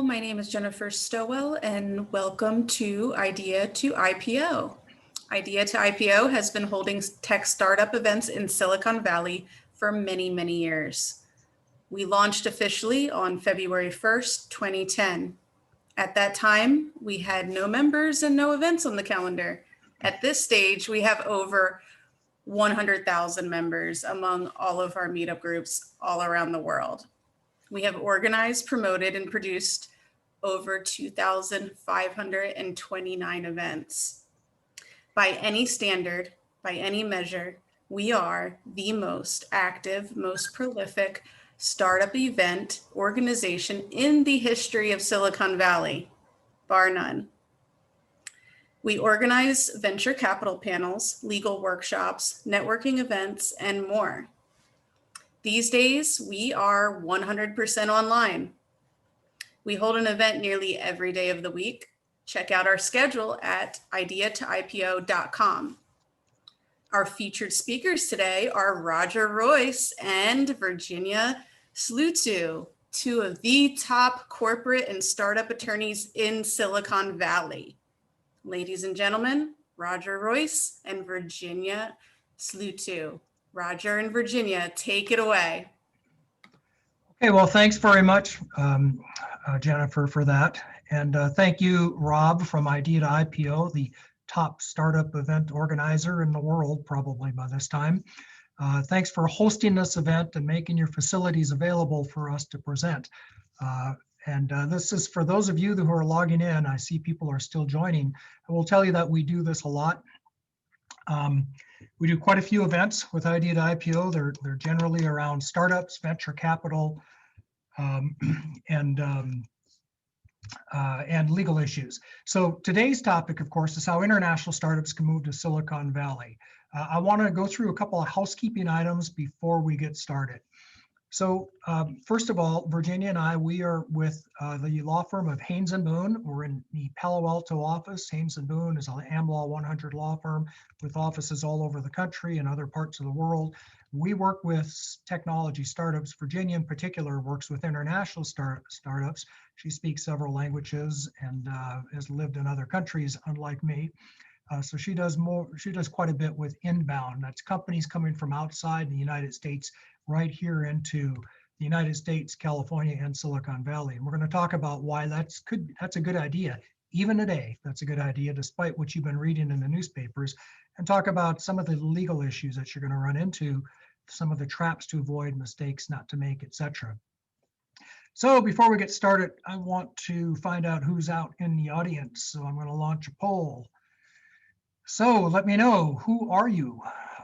My name is Jennifer Stowell, and welcome to Idea to IPO. Idea to IPO has been holding tech startup events in Silicon Valley for many, many years. We launched officially on February 1st, 2010. At that time, we had no members and no events on the calendar. At this stage, we have over 100,000 members among all of our meetup groups all around the world. We have organized, promoted, and produced over 2,529 events. By any standard, by any measure, we are the most active, most prolific startup event organization in the history of Silicon Valley, bar none. We organize venture capital panels, legal workshops, networking events, and more. These days, we are 100% online. We hold an event nearly every day of the week. Check out our schedule at ideatoipo.com. Our featured speakers today are Roger Royse and Virginia Slutu, two of the top corporate and startup attorneys in Silicon Valley. Ladies and gentlemen, Roger Royse and Virginia Slutu. Roger and Virginia, take it away. Okay, well, thanks very much, Jennifer, for that. And thank you, Rob, from Idea to IPO, the top startup event organizer in the world, probably by this time. Thanks for hosting this event and making your facilities available for us to present. This is for those of you who are logging in. I see people are still joining. I will tell you that we do this a lot. We do quite a few events with Idea to IPO. They're generally around startups, venture capital, and legal issues. So today's topic, of course, is how international startups can move to Silicon Valley. I want to go through a couple of housekeeping items before we get started. So first of all, Virginia and I, we are with the law firm of Haynes and Boone. We're in the Palo Alto office. Haynes and Boone is an AmLaw 100 law firm with offices all over the country and other parts of the world. We work with technology startups. Virginia in particular works with international startups. She speaks several languages and has lived in other countries, unlike me. So she does quite a bit with inbound. That's companies coming from outside the United States right here into the United States, California, and Silicon Valley. And we're going to talk about why that's a good idea. Even today, that's a good idea, despite what you've been reading in the newspapers, and talk about some of the legal issues that you're going to run into, some of the traps to avoid, mistakes not to make, etc. So before we get started, I want to find out who's out in the audience. So I'm going to launch a poll. So let me know, who are you?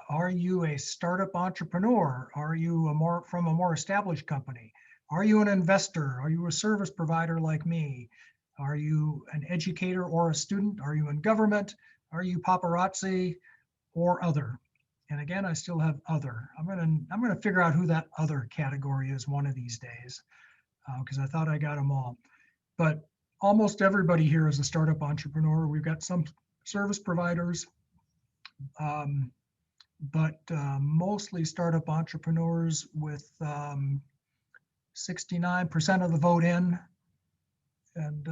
Are you a startup entrepreneur? Are you from a more established company? Are you an investor? Are you a service provider like me? Are you an educator or a student? Are you in government? Are you paparazzi or other? And again, I still have other. I'm gonna figure out who that other category is one of these days, because I thought I got them all. But almost everybody here is a startup entrepreneur. We've got some service providers, but mostly startup entrepreneurs with 69% of the vote in and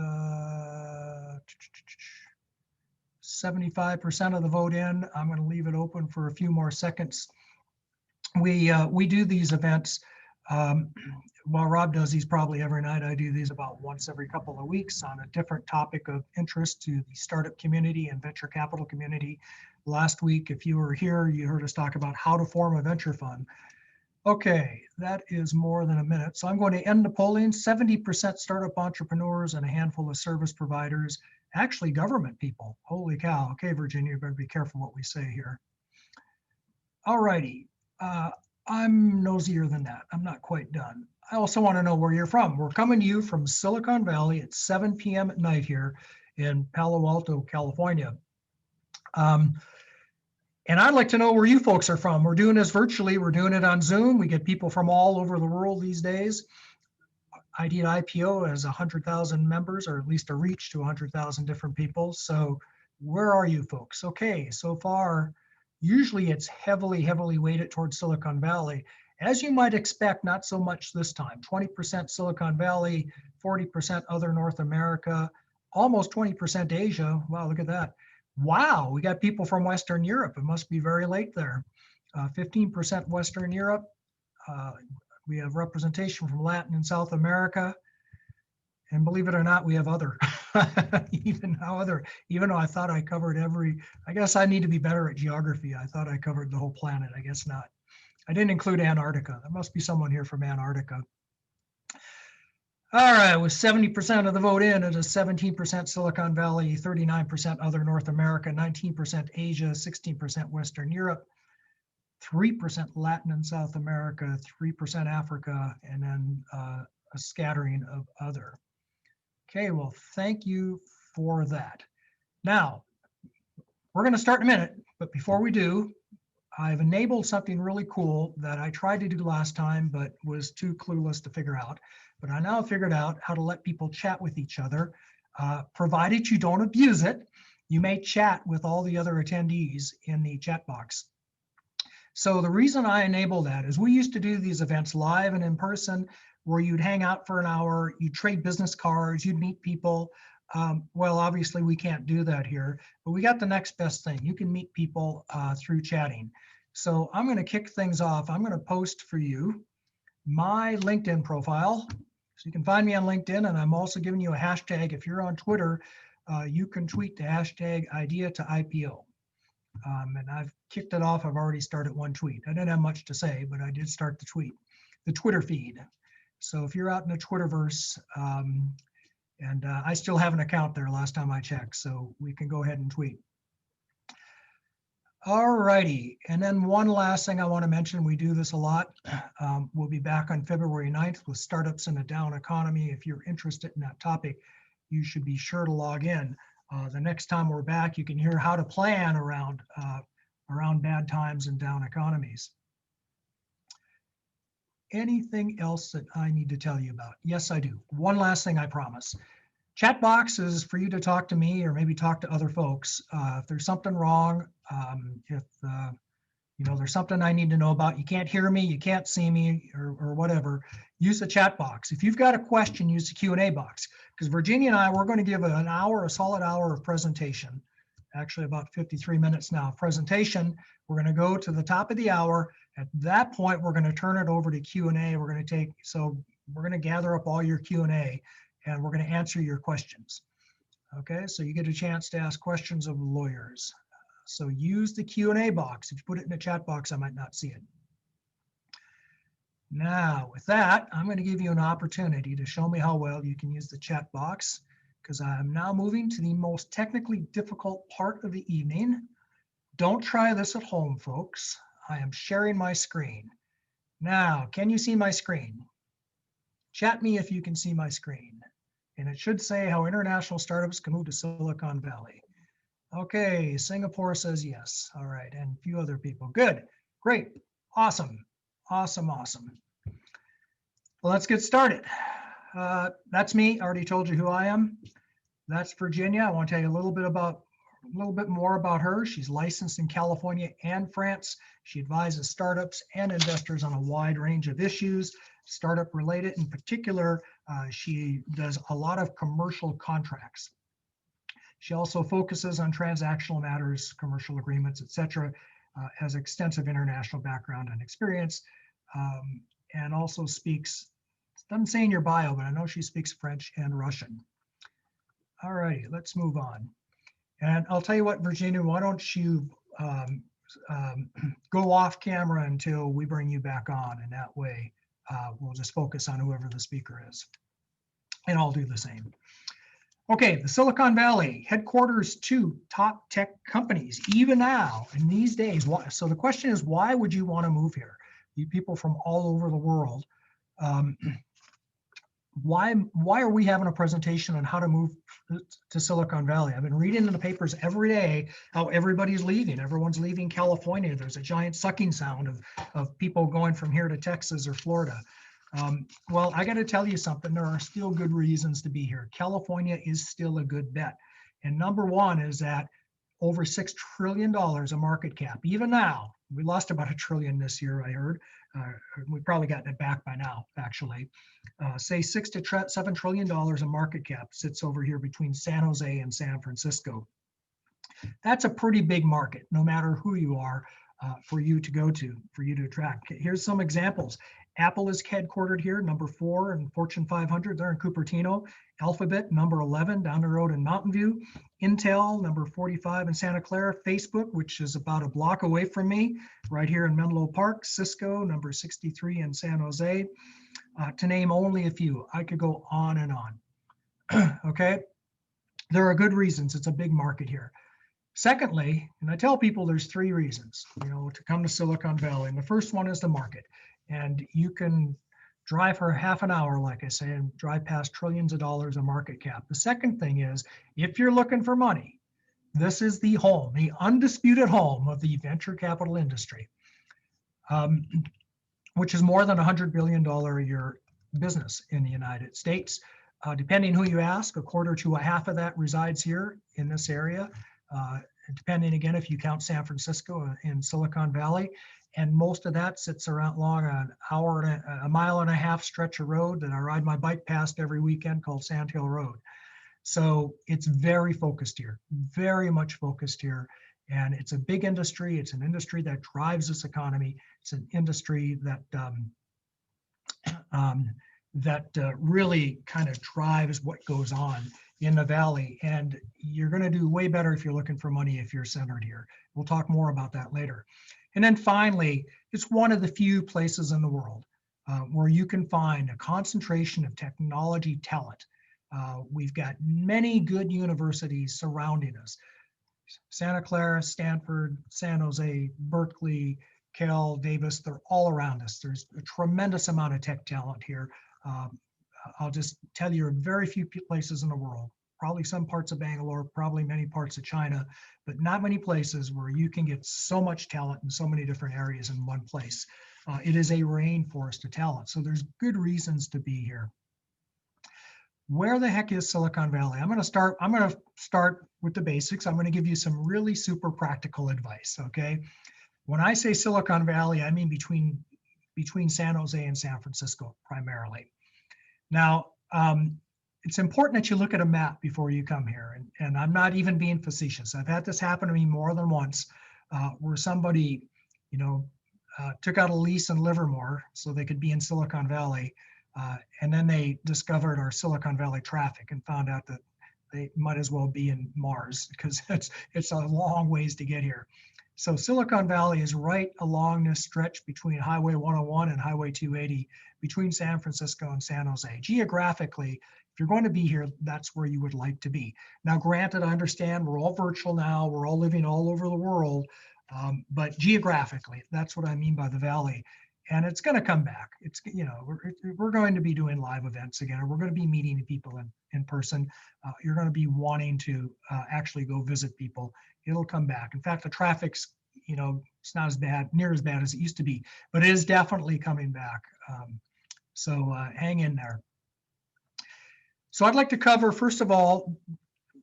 75% of the vote in. I'm going to leave it open for a few more seconds. We do these events. While Rob does these probably every night, I do these about once every couple of weeks on a different topic of interest to the startup community and venture capital community. Last week, if you were here, you heard us talk about how to form a venture fund. Okay, that is more than a minute. So I'm going to end the polling. 70% startup entrepreneurs and a handful of service providers, actually government people. Holy cow. Okay, Virginia, you better be careful what we say here. All righty. I'm nosier than that. I'm not quite done. I also want to know where you're from. We're coming to you from Silicon Valley at 7 p.m. at night here in Palo Alto, California. And I'd like to know where you folks are from. We're doing this virtually. We're doing it on Zoom. We get people from all over the world these days. Idea to IPO has 100,000 members, or at least a reach to 100,000 different people. So where are you folks? Okay, so far, usually it's heavily weighted towards Silicon Valley. As you might expect, not so much this time. 20% Silicon Valley, 40% other North America, almost 20% Asia. Wow, look at that. Wow, we got people from Western Europe. It must be very late there. 15% Western Europe. We have representation from Latin and South America. And believe it or not, we have other, even though I thought I covered I guess I need to be better at geography. I thought I covered the whole planet. I guess not. I didn't include Antarctica. There must be someone here from Antarctica. All right, with 70% of the vote in, it is 17% Silicon Valley, 39% other North America, 19% Asia, 16% Western Europe, 3% Latin and South America, 3% Africa, and then a scattering of other. Okay, well, thank you for that. Now, we're going to start in a minute, but before we do, I've enabled something really cool that I tried to do last time, but was too clueless to figure out. But I now figured out how to let people chat with each other, provided you don't abuse it. You may chat with all the other attendees in the chat box. So the reason I enable that is we used to do these events live and in person, where you'd hang out for an hour, you'd trade business cards, you'd meet people. Well, obviously we can't do that here, but we got the next best thing. You can meet people through chatting. So I'm going to kick things off. I'm going to post for you my LinkedIn profile. So you can find me on LinkedIn, and I'm also giving you a hashtag. If you're on Twitter, you can tweet the hashtag idea to IPO. And I've kicked it off. I've already started one tweet. I didn't have much to say, but I did start the Twitter feed. So if you're out in the Twitterverse, and I still have an account there last time I checked, so we can go ahead and tweet. All righty, and then one last thing I want to mention, we do this a lot. We'll be back on February 9th with startups in a down economy. If you're interested in that topic, you should be sure to log in. The next time we're back, you can hear how to plan around bad times and down economies. Anything else that I need to tell you about? Yes, I do. One last thing I promise. Chat box is for you to talk to me or maybe talk to other folks. If there's something wrong, if there's something I need to know about, you can't hear me, you can't see me, or whatever, use the chat box. If you've got a question, use the Q&A box. Because Virginia and I, we're going to give a solid hour of presentation. Actually about 53 minutes now of presentation. We're going to go to the top of the hour. At that point, we're going to turn it over to Q&A. We're going to gather up all your Q&A, and we're going to answer your questions. Okay, so you get a chance to ask questions of lawyers. So use the Q&A box. If you put it in the chat box, I might not see it. Now, with that, I'm going to give you an opportunity to show me how well you can use the chat box, because I'm now moving to the most technically difficult part of the evening. Don't try this at home, folks. I am sharing my screen. Now, can you see my screen? Chat me if you can see my screen. And it should say how international startups can move to Silicon Valley. Okay, Singapore says yes. All right, and a few other people. Good, great, awesome, awesome, awesome. Well, let's get started. That's me. I already told you who I am. That's Virginia. I want to tell you a little bit more about her. She's licensed in California and France. She advises startups and investors on a wide range of issues, startup related. In particular, she does a lot of commercial contracts. She also focuses on transactional matters, commercial agreements, etc. Has extensive international background and experience, and also speaks, it doesn't say in your bio, but I know she speaks French and Russian. All righty, let's move on. And I'll tell you what, Virginia, why don't you go off camera until we bring you back on, and that way we'll just focus on whoever the speaker is. And I'll do the same. Okay, the Silicon Valley, headquarters to top tech companies, even now, in these days. So the question is, why would you want to move here? You people from all over the world. Why are we having a presentation on how to move to Silicon Valley? I've been reading in the papers every day how everybody's leaving. Everyone's leaving California. There's a giant sucking sound of people going from here to Texas or Florida. Well, I got to tell you something. There are still good reasons to be here. California is still a good bet. And number one is that over $6 trillion of market cap. Even now, we lost about $1 trillion this year, I heard. We've probably gotten it back by now, actually. Say $6 to $7 trillion in market cap sits over here between San Jose and San Francisco. That's a pretty big market, no matter who you are, for you to go to, for you to attract. Here's some examples. Apple is headquartered here, number 4 in Fortune 500. They're in Cupertino. Alphabet, number 11, down the road in Mountain View. Intel, number 45 in Santa Clara. Facebook, which is about a block away from me, right here in Menlo Park. Cisco, number 63 in San Jose, to name only a few. I could go on and on. Okay, there are good reasons. It's a big market here. Secondly, and I tell people there's 3 reasons, to come to Silicon Valley. And the first one is the market. And you can drive for half an hour, like I say, and drive past trillions of dollars of market cap. The second thing is, if you're looking for money, this is the home, the undisputed home of the venture capital industry, which is more than $100 billion a year business in the United States. Depending who you ask, a quarter to a half of that resides here in this area. Depending again if you count San Francisco in Silicon Valley, and most of that sits around along a mile and a half stretch of road that I ride my bike past every weekend called Sand Hill Road. So it's very focused here, very much focused here, and it's a big industry. It's an industry that drives this economy. It's an industry that really kind of drives what goes on in the Valley. And you're going to do way better if you're looking for money if you're centered here. We'll talk more about that later. And then finally, it's one of the few places in the world where you can find a concentration of technology talent. We've got many good universities surrounding us. Santa Clara, Stanford, San Jose, Berkeley, Cal, Davis, they're all around us. There's a tremendous amount of tech talent here. I'll just tell you, very few places in the world, probably some parts of Bangalore, probably many parts of China, but not many places where you can get so much talent in so many different areas in one place. It is a rainforest of talent. So there's good reasons to be here. Where the heck is Silicon Valley? I'm going to start with the basics. I'm going to give you some really super practical advice, okay? When I say Silicon Valley, I mean between San Jose and San Francisco primarily. Now, it's important that you look at a map before you come here, and I'm not even being facetious. I've had this happen to me more than once, where somebody, took out a lease in Livermore so they could be in Silicon Valley, and then they discovered our Silicon Valley traffic and found out that they might as well be in Mars because it's a long ways to get here. So Silicon Valley is right along this stretch between Highway 101 and Highway 280, between San Francisco and San Jose. Geographically, if you're going to be here, that's where you would like to be. Now, granted, I understand we're all virtual now, we're all living all over the world, but geographically, that's what I mean by the Valley. And it's going to come back. It's, we're going to be doing live events again, or we're going to be meeting people in person. You're going to be wanting to actually go visit people. It'll come back. In fact, the traffic's, it's not near as bad as it used to be, but it is definitely coming back. So hang in there. So I'd like to cover, first of all,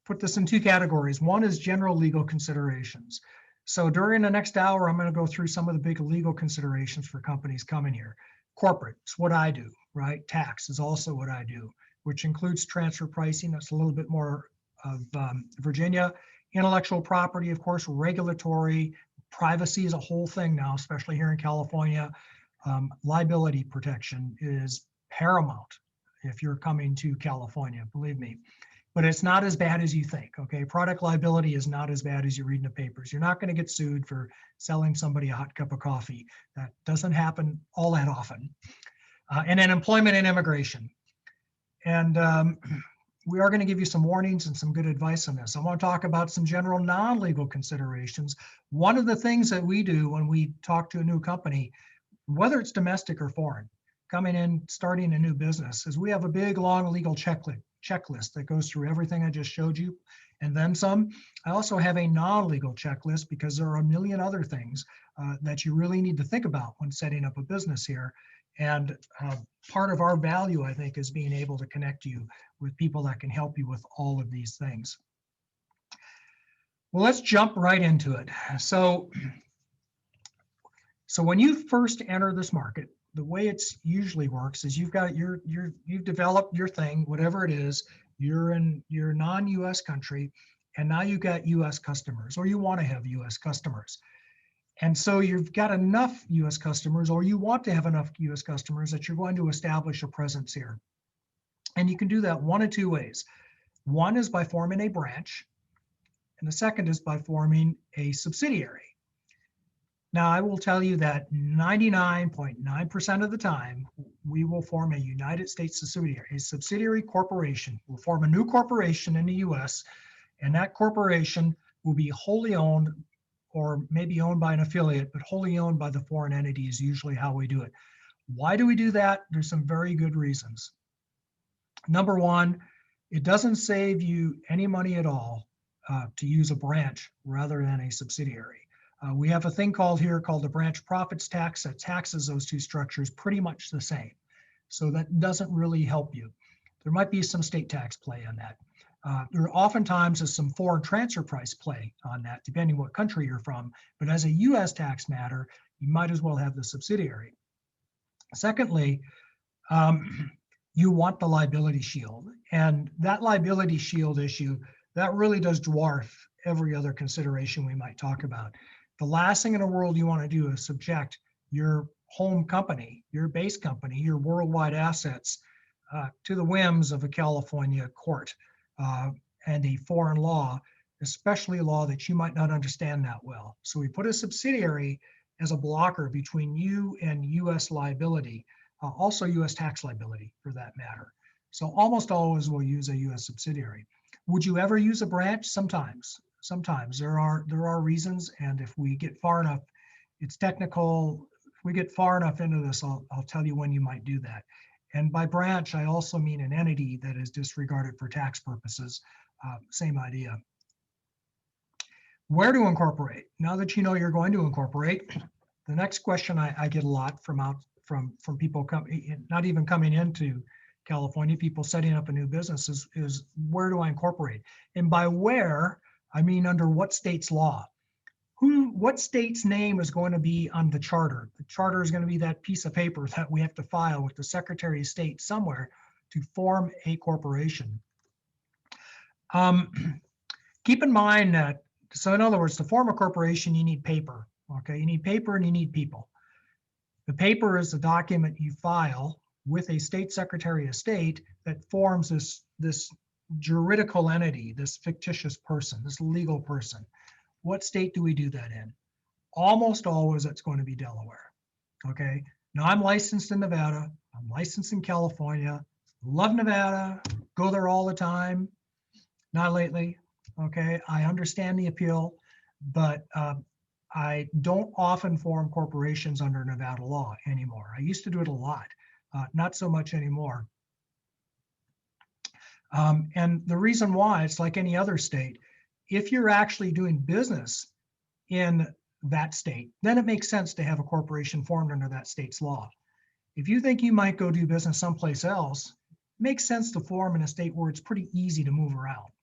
put this in 2 categories. One is general legal considerations. So during the next hour, I'm going to go through some of the big legal considerations for companies coming here. Corporate, it's what I do, right? Tax is also what I do, which includes transfer pricing. That's a little bit more of Virginia. Intellectual property, of course, regulatory, privacy is a whole thing now, especially here in California. Liability protection is paramount if you're coming to California, believe me. But it's not as bad as you think, okay? Product liability is not as bad as you read in the papers. You're not going to get sued for selling somebody a hot cup of coffee. That doesn't happen all that often. And then employment and immigration. And we are going to give you some warnings and some good advice on this. I want to talk about some general non-legal considerations. One of the things that we do when we talk to a new company, whether it's domestic or foreign, coming in, starting a new business, is we have a big, long legal checklist that goes through everything I just showed you and then some. I also have a non-legal checklist because there are a million other things that you really need to think about when setting up a business here. And part of our value, I think, is being able to connect you with people that can help you with all of these things. Well, let's jump right into it. So So when you first enter this market, the way it's usually works is you've developed your thing, whatever it is, you're in your non-US country, and now you've got US customers, or you want to have US customers. And so you've got enough US customers, or you want to have enough US customers that you're going to establish a presence here. And you can do that one of two ways. One is by forming a branch, and the second is by forming a subsidiary. Now, I will tell you that 99.9% of the time, we will form a United States subsidiary, a subsidiary corporation. We'll form a new corporation in the US, and that corporation will be wholly owned, or maybe owned by an affiliate, but wholly owned by the foreign entity is usually how we do it. Why do we do that? There's some very good reasons. Number one, it doesn't save you any money at all to use a branch rather than a subsidiary. We have a thing called the branch profits tax that taxes those two structures pretty much the same. So that doesn't really help you. There might be some state tax play on that. There oftentimes is some foreign transfer price play on that, depending what country you're from. But as a US tax matter, you might as well have the subsidiary. Secondly, you want the liability shield. And that liability shield issue, that really does dwarf every other consideration we might talk about. The last thing in the world you want to do is subject your home company, your base company, your worldwide assets to the whims of a California court and a foreign law, especially a law that you might not understand that well. So we put a subsidiary as a blocker between you and US liability, also US tax liability for that matter. So almost always we'll use a US subsidiary. Would you ever use a branch? Sometimes. Sometimes there are reasons, and if we get far enough, it's technical. If we get far enough into this, I'll tell you when you might do that. And by branch, I also mean an entity that is disregarded for tax purposes. Same idea. Where to incorporate? Now that you know you're going to incorporate, the next question I get a lot from people not even coming into California, people setting up a new business is where do I incorporate? And by where, I mean under what state's law? What state's name is going to be on the charter? The charter is going to be that piece of paper that we have to file with the Secretary of State somewhere to form a corporation. Keep in mind that, so in other words, to form a corporation, you need paper, okay? You need paper and you need people. The paper is the document you file with a state Secretary of State that forms this juridical entity, this fictitious person, this legal person. What state do we do that in? Almost always it's going to be Delaware, okay? Now I'm licensed in Nevada, I'm licensed in California, love Nevada, go there all the time, not lately, okay? I understand the appeal, but I don't often form corporations under Nevada law anymore. I used to do it a lot, not so much anymore. And the reason why, it's like any other state, if you're actually doing business in that state, then it makes sense to have a corporation formed under that state's law. If you think you might go do business someplace else, it makes sense to form in a state where it's pretty easy to move around.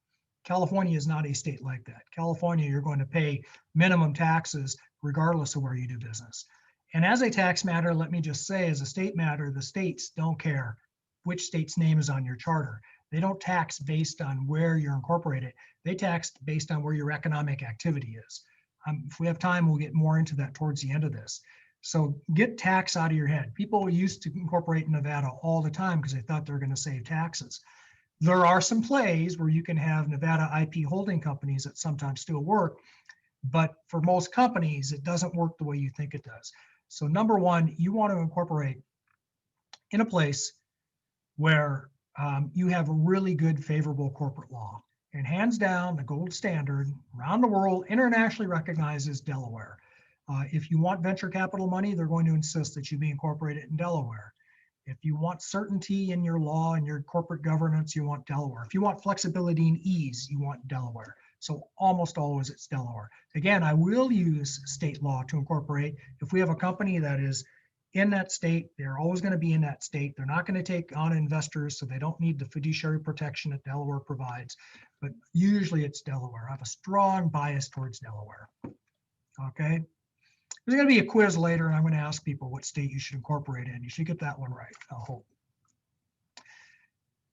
California is not a state like that. California, you're going to pay minimum taxes regardless of where you do business. And as a tax matter, let me just say, as a state matter, the states don't care which state's name is on your charter. They don't tax based on where you're incorporated. They tax based on where your economic activity is. If we have time, we'll get more into that towards the end of this. So get tax out of your head. People used to incorporate in Nevada all the time because they thought they were going to save taxes. There are some plays where you can have Nevada IP holding companies that sometimes still work, but for most companies, it doesn't work the way you think it does. So number one, you want to incorporate in a place where you have a really good favorable corporate law. And hands down, the gold standard around the world, internationally recognized, is Delaware. If you want venture capital money, they're going to insist that you be incorporated in Delaware. If you want certainty in your law and your corporate governance, you want Delaware. If you want flexibility and ease, you want Delaware. So almost always it's Delaware. Again, I will use state law to incorporate. If we have a company that is in that state, they're always going to be in that state. They're not going to take on investors, so they don't need the fiduciary protection that Delaware provides. But usually it's Delaware. I have a strong bias towards Delaware. Okay. There's going to be a quiz later, and I'm going to ask people what state you should incorporate in. You should get that one right, I hope.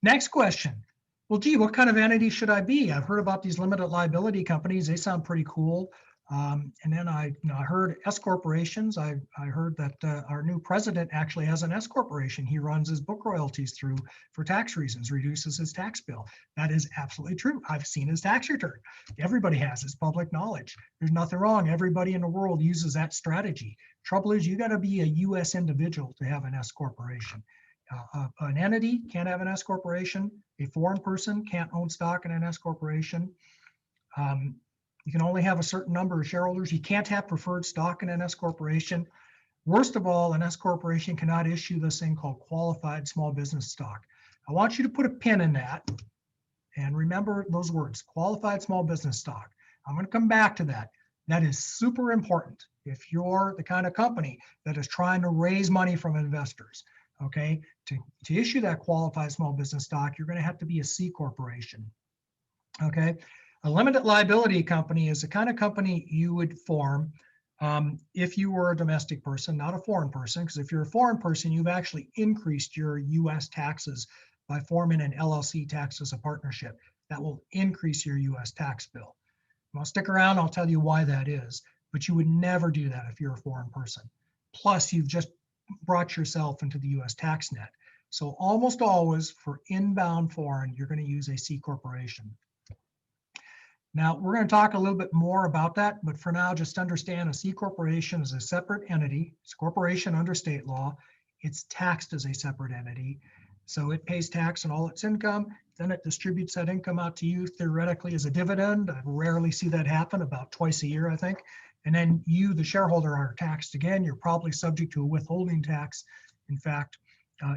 Next question. Well, gee, what kind of entity should I be? I've heard about these limited liability companies. They sound pretty cool. And then I heard S corporations. I heard that our new president actually has an S corporation. He runs his book royalties through for tax reasons, reduces his tax bill. That is absolutely true. I've seen his tax return. Everybody has. It's public knowledge. There's nothing wrong. Everybody in the world uses that strategy. Trouble is, you got to be a U.S. individual to have an S corporation. An entity can't have an S corporation. A foreign person can't own stock in an S corporation. You can only have a certain number of shareholders. You can't have preferred stock in an S corporation. Worst of all, an S corporation cannot issue this thing called qualified small business stock. I want you to put a pin in that and remember those words, qualified small business stock. I'm going to come back to that. That is super important if you're the kind of company that is trying to raise money from investors. Okay, to issue that qualified small business stock, you're going to have to be a C corporation. Okay, a limited liability company is the kind of company you would form if you were a domestic person, not a foreign person, because if you're a foreign person, you've actually increased your U.S. taxes by forming an LLC tax as a partnership. That will increase your U.S. tax bill. Well, stick around, I'll tell you why that is, but you would never do that if you're a foreign person. Plus, you've just brought yourself into the U.S. tax net. So almost always for inbound foreign, you're going to use a C corporation. Now, we're going to talk a little bit more about that, but for now, just understand a C corporation is a separate entity. It's a corporation under state law. It's taxed as a separate entity. So it pays tax on all its income. Then it distributes that income out to you theoretically as a dividend. I rarely see that happen, about twice a year, I think. And then you, the shareholder, are taxed again. You're probably subject to a withholding tax. In fact,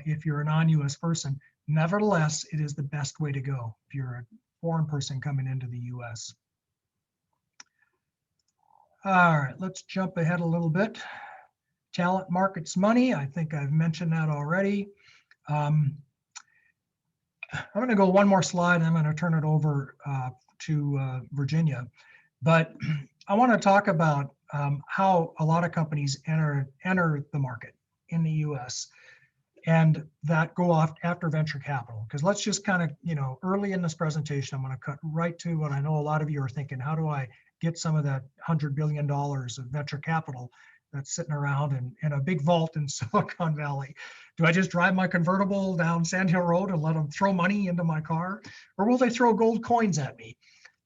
if you're a non-US person, nevertheless, it is the best way to go if you're a foreign person coming into the US. All right, let's jump ahead a little bit. Talent markets money. I think I've mentioned that already. I'm going to go one more slide and I'm going to turn it over to Virginia. But I want to talk about how a lot of companies enter the market in the US and that go off after venture capital. Because let's just kind of, early in this presentation, I'm going to cut right to what I know a lot of you are thinking. How do I get some of that $100 billion of venture capital that's sitting around in a big vault in Silicon Valley? Do I just drive my convertible down Sand Hill Road and let them throw money into my car? Or will they throw gold coins at me?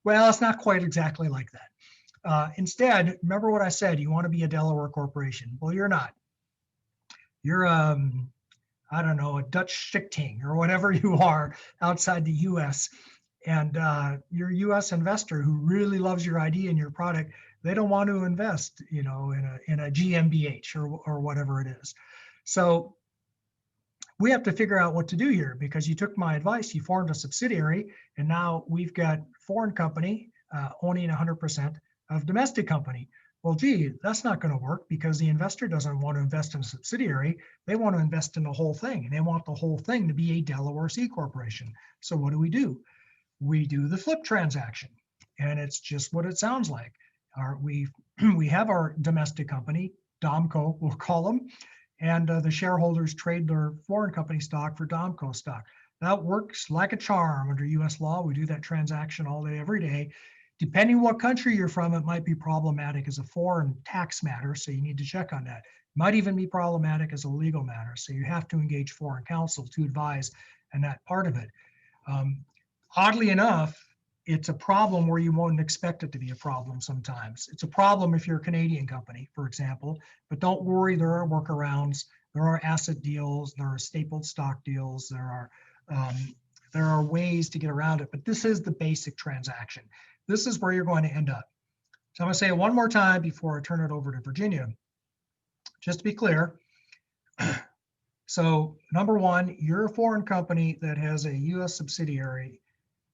Well, it's not quite exactly like that. Instead, remember what I said, you want to be a Delaware corporation. Well, you're not. You're, I don't know, a Dutch stichting or whatever you are outside the US. And your US investor who really loves your idea and your product, they don't want to invest, in a GmbH or whatever it is. So we have to figure out what to do here because you took my advice, you formed a subsidiary, and now we've got foreign company owning 100% of domestic company. Well, gee, that's not going to work because the investor doesn't want to invest in a subsidiary. They want to invest in the whole thing, and they want the whole thing to be a Delaware C corporation. So what do? We do the flip transaction, and it's just what it sounds like. We have our domestic company, Domco, we'll call them, and the shareholders trade their foreign company stock for Domco stock. That works like a charm under US law. We do that transaction all day, every day. Depending what country you're from, it might be problematic as a foreign tax matter, so you need to check on that. It might even be problematic as a legal matter, so you have to engage foreign counsel to advise on that part of it. Oddly enough, it's a problem where you won't expect it to be a problem sometimes. It's a problem if you're a Canadian company, for example, but don't worry, there are workarounds. There are asset deals, there are stapled stock deals, there are ways to get around it, but this is the basic transaction. This is where you're going to end up. So I'm going to say it one more time before I turn it over to Virginia. Just to be clear, so number one, you're a foreign company that has a US subsidiary.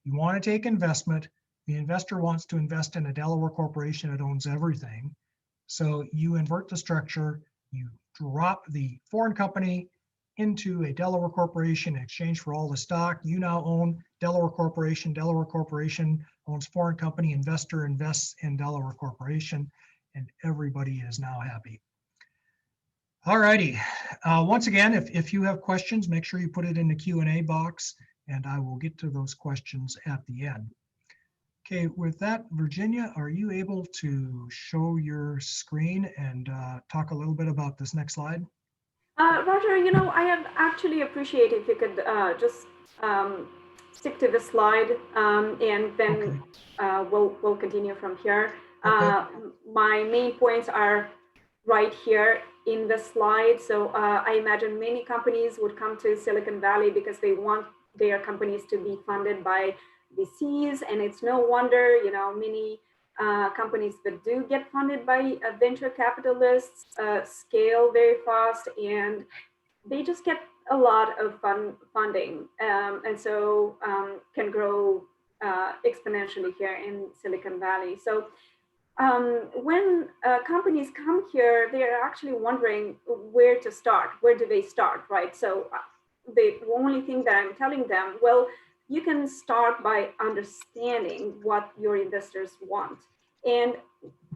You want to take investment. The investor wants to invest in a Delaware corporation that owns everything. So you invert the structure, you drop the foreign company into a Delaware corporation in exchange for all the stock. You now own Delaware corporation. Delaware corporation owns foreign company. Investor invests in Delaware corporation. and everybody is now happy. All righty. Once again, if you have questions, make sure you put it in the Q&A box, and I will get to those questions at the end. Okay, with that, Virginia, are you able to show your screen and talk a little bit about this next slide? Roger, I would actually appreciate if you could just stick to the slide, and then we'll continue from here. My main points are right here in the slide. So I imagine many companies would come to Silicon Valley because they want their companies to be funded by VCs, and it's no wonder, many companies that do get funded by venture capitalists scale very fast, and they just get a lot of funding, and so can grow exponentially here in Silicon Valley. So when companies come here, they're actually wondering where to start. Where do they start, right? So the only thing that I'm telling them, well, you can start by understanding what your investors want. And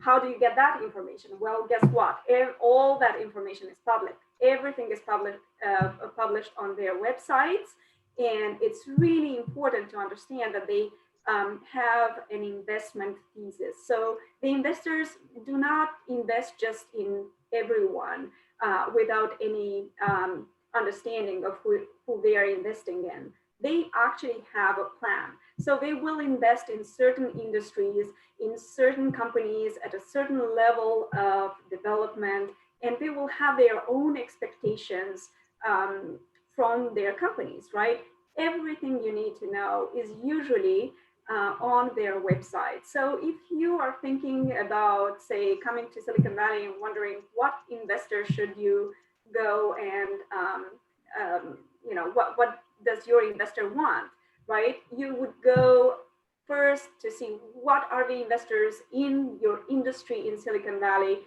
how do you get that information? Well, guess what? All that information is public. Everything is published on their websites. And it's really important to understand that they have an investment thesis. So the investors do not invest just in everyone without any understanding of who they are investing in. They actually have a plan. So they will invest in certain industries, in certain companies at a certain level of development, and they will have their own expectations from their companies, right? Everything you need to know is usually on their website. So if you are thinking about, say, coming to Silicon Valley and wondering what investor should you go and, what does your investor want, right? You would go first to see what are the investors in your industry in Silicon Valley,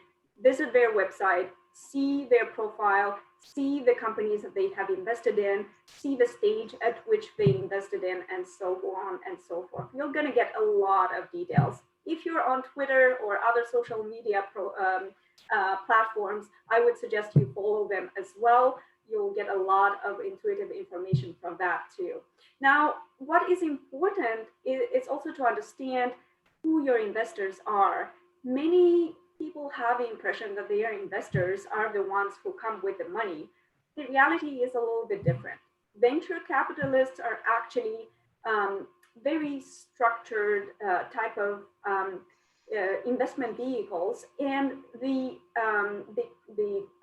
visit their website, see their profile, see the companies that they have invested in, see the stage at which they invested in, and so on and so forth. You're going to get a lot of details. If you're on Twitter or other social media platforms, I would suggest you follow them as well. You'll get a lot of intuitive information from that too. Now, what is important is also to understand who your investors are. Many people have the impression that their investors are the ones who come with the money. The reality is a little bit different. Venture capitalists are actually very structured type of investment vehicles, and the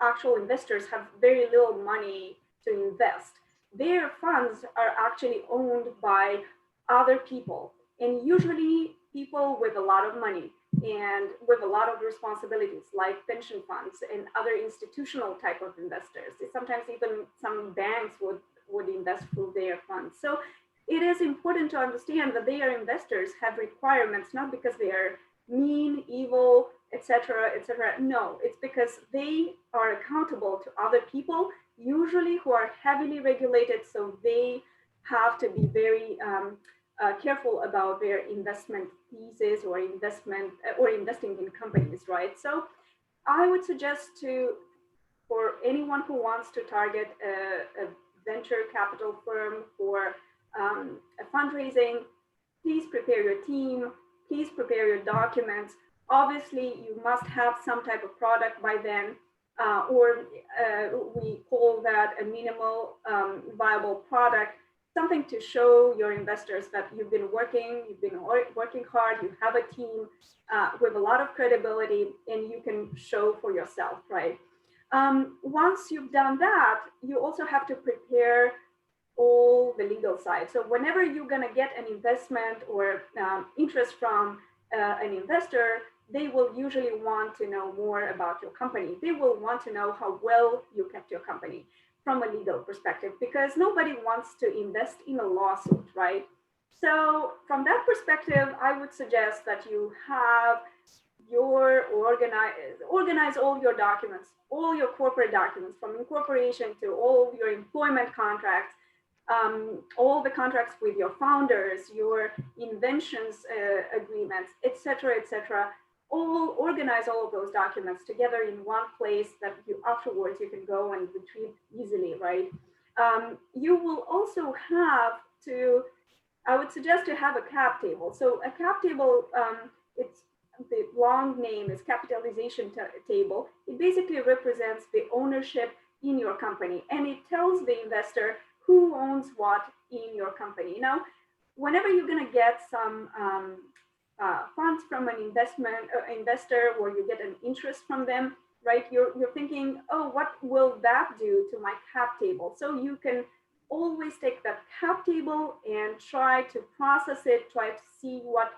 actual investors have very little money to invest. Their funds are actually owned by other people, and usually people with a lot of money and with a lot of responsibilities, like pension funds and other institutional type of investors. Sometimes even some banks would invest through their funds. So it is important to understand that their investors have requirements, not because they are mean, evil, etc., etc. No, it's because they are accountable to other people, usually who are heavily regulated, so they have to be very careful about their investment thesis or investing in companies, right? So I would suggest for anyone who wants to target a venture capital firm for a fundraising, please prepare your team, please prepare your documents. Obviously, you must have some type of product by then, or we call that a minimal viable product, something to show your investors that you've been working hard, you have a team with a lot of credibility, and you can show for yourself, right? Once you've done that, you also have to prepare all the legal side. So whenever you're going to get an investment or interest from an investor, they will usually want to know more about your company. They will want to know how well you kept your company from a legal perspective, because nobody wants to invest in a lawsuit, right? So from that perspective, I would suggest that you have organize all your documents, all your corporate documents, from incorporation to all your employment contracts, all the contracts with your founders, your inventions agreements, etc., etc. organize all of those documents together in one place that you afterwards you can go and retrieve easily, right? You will also have to, I would suggest to have a cap table. So a cap table, it's the long name is capitalization table. It basically represents the ownership in your company, and it tells the investor who owns what in your company. Now, whenever you're going to get some funds from an investor, or you get an interest from them, right? You're thinking, oh, what will that do to my cap table? So you can always take that cap table and try to process it, try to see what,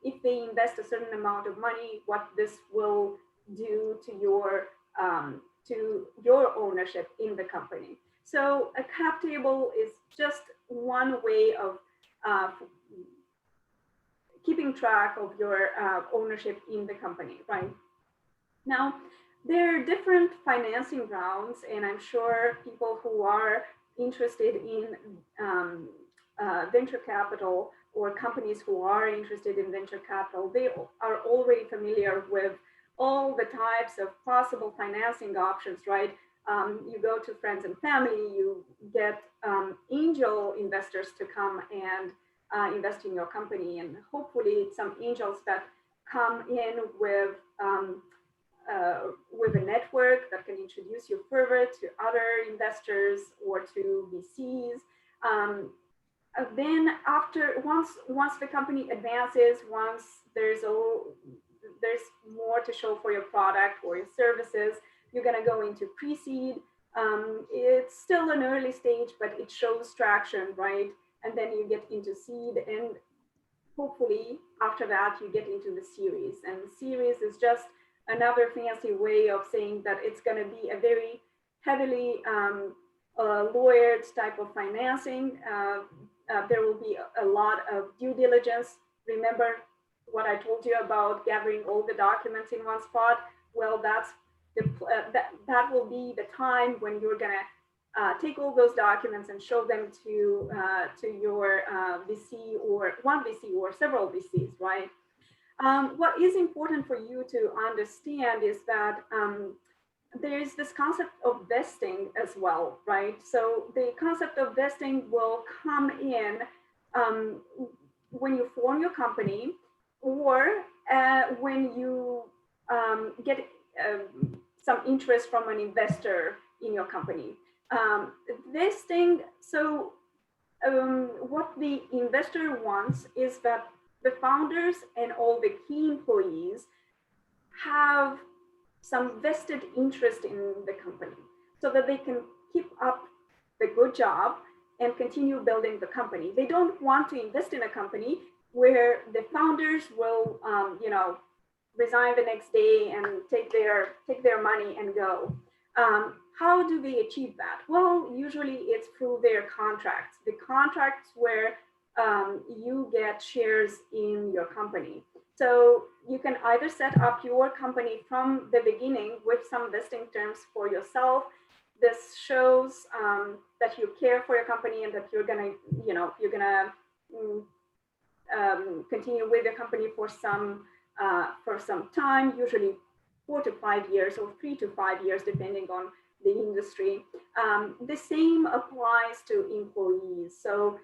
if they invest a certain amount of money, what this will do to your ownership in the company. So a cap table is just one way of keeping track of your ownership in the company, right? Now, there are different financing rounds, and I'm sure people who are interested in venture capital, or companies who are interested in venture capital, they are already familiar with all the types of possible financing options, right? You go to friends and family, you get angel investors to come and invest in your company, and hopefully some angels that come in with a network that can introduce you further to other investors or to VCs. Then once the company advances, once there's more to show for your product or your services, you're going to go into pre-seed. It's still an early stage, but it shows traction, right? And then you get into seed, and hopefully after that you get into the series. And the series is just another fancy way of saying that it's going to be a very heavily lawyered type of financing. There will be a lot of due diligence. Remember what I told you about gathering all the documents in one spot? Well, that's that will be the time when you're going to take all those documents and show them to your VC, or one VC or several VCs, right? What is important for you to understand is that there's this concept of vesting as well, right? So the concept of vesting will come in when you form your company, or when you get some interest from an investor in your company. Vesting, so what the investor wants is that the founders and all the key employees have some vested interest in the company, so that they can keep up the good job and continue building the company. They don't want to invest in a company where the founders will, resign the next day and take their money and go. How do they achieve that? Well, usually it's through their contracts. The contracts where you get shares in your company. So you can either set up your company from the beginning with some vesting terms for yourself. This shows that you care for your company and that you're gonna continue with the company for some time, usually 4 to 5 years or 3 to 5 years, depending on the industry. The same applies to employees. So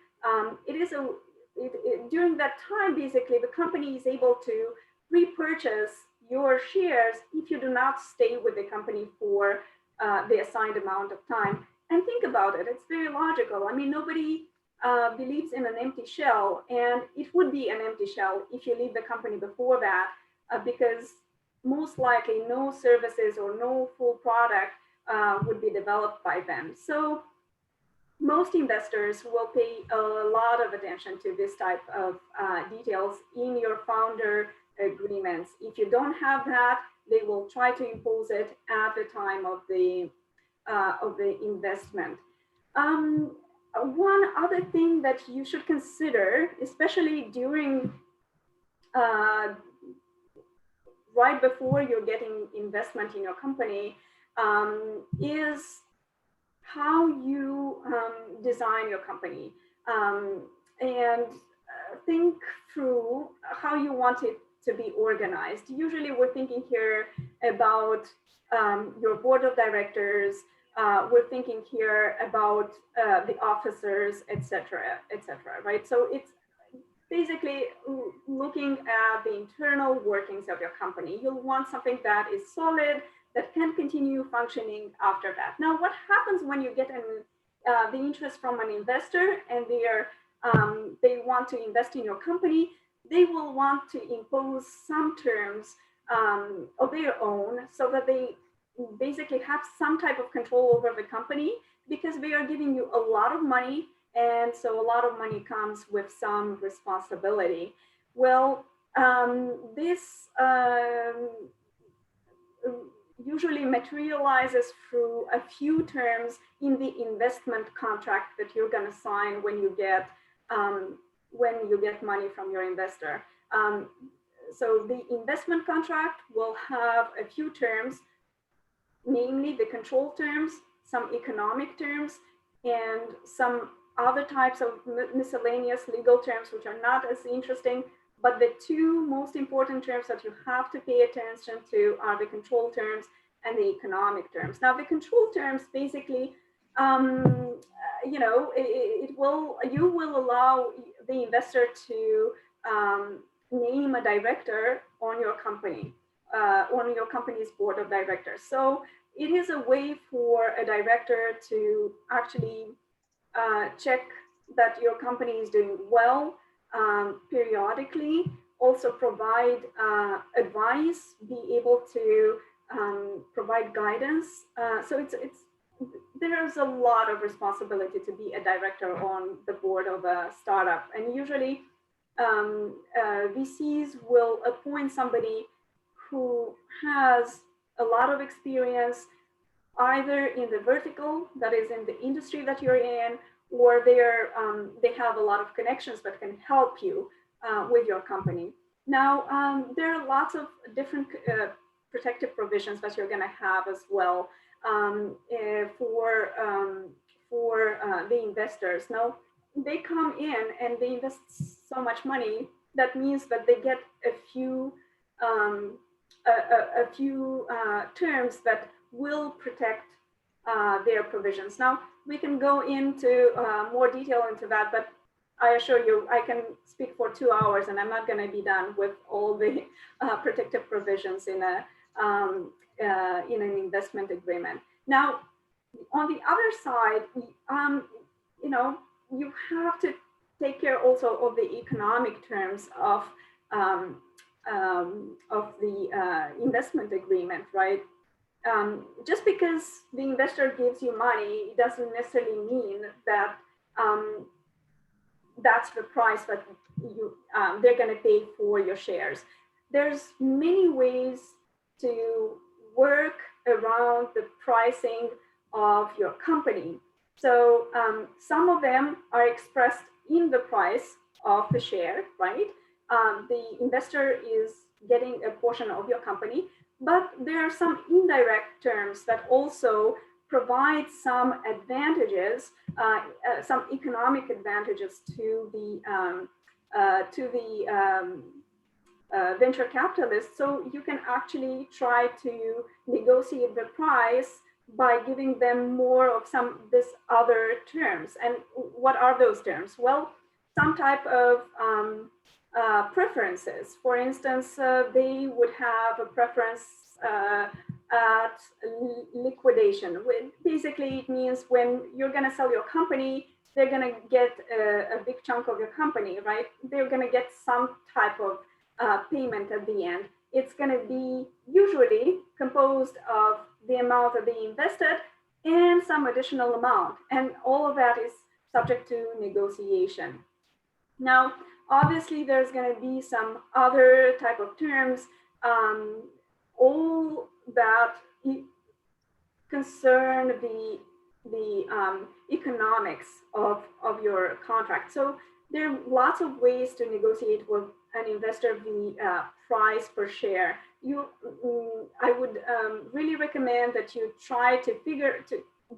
during that time, basically, the company is able to repurchase your shares if you do not stay with the company for the assigned amount of time. And think about it, it's very logical. I mean, nobody believes in an empty shell, and it would be an empty shell if you leave the company before that, because most likely no services or no full product would be developed by them. So most investors will pay a lot of attention to this type of details in your founder agreements. If you don't have that, they will try to impose it at the time of the investment. One other thing that you should consider, especially during right before you're getting investment in your company, is how you design your company, and think through how you want it to be organized. Usually we're thinking here about your board of directors, we're thinking here about the officers, etc., etc., right? So it's basically looking at the internal workings of your company. You'll want something that is solid, that can continue functioning after that. Now, what happens when you get the interest from an investor and they want to invest in your company? They will want to impose some terms of their own so that they basically have some type of control over the company, because they are giving you a lot of money, and so a lot of money comes with some responsibility. Well, this usually materializes through a few terms in the investment contract that you're going to sign when you get money from your investor. So the investment contract will have a few terms, namely the control terms, some economic terms, and some other types of miscellaneous legal terms, which are not as interesting. But the two most important terms that you have to pay attention to are the control terms and the economic terms. Now, the control terms basically, you will allow the investor to name a director on your company, on your company's board of directors. So it is a way for a director to actually check that your company is doing well periodically, also provide advice, be able to provide guidance. So there's a lot of responsibility to be a director on the board of a startup. And usually VCs will appoint somebody who has a lot of experience, either in the vertical, that is in the industry that you're in, or they have a lot of connections that can help you with your company. Now, there are lots of different protective provisions that you're going to have as well for the investors. Now, they come in and they invest so much money. That means that they get a few terms that will protect their provisions. Now, we can go into more detail into that, but I assure you, I can speak for 2 hours and I'm not going to be done with all the protective provisions in an investment agreement. Now, on the other side, you have to take care also of the economic terms of the investment agreement, right? Just because the investor gives you money, it doesn't necessarily mean that that's the price that they're going to pay for your shares. There's many ways to work around the pricing of your company. So some of them are expressed in the price of the share, right? The investor is getting a portion of your company, but there are some indirect terms that also provide some advantages, some economic advantages to the venture capitalists. So you can actually try to negotiate the price by giving them more of this other terms. And what are those terms? Well, some type of preferences. For instance, they would have a preference at liquidation. Basically, it means when you're going to sell your company, they're going to get a big chunk of your company, right? They're going to get some type of payment at the end. It's going to be usually composed of the amount that they invested and some additional amount. And all of that is subject to negotiation. Now, obviously, there's going to be some other type of terms, all that concern the economics of your contract. So there are lots of ways to negotiate with an investor the price per share. I would really recommend that you try to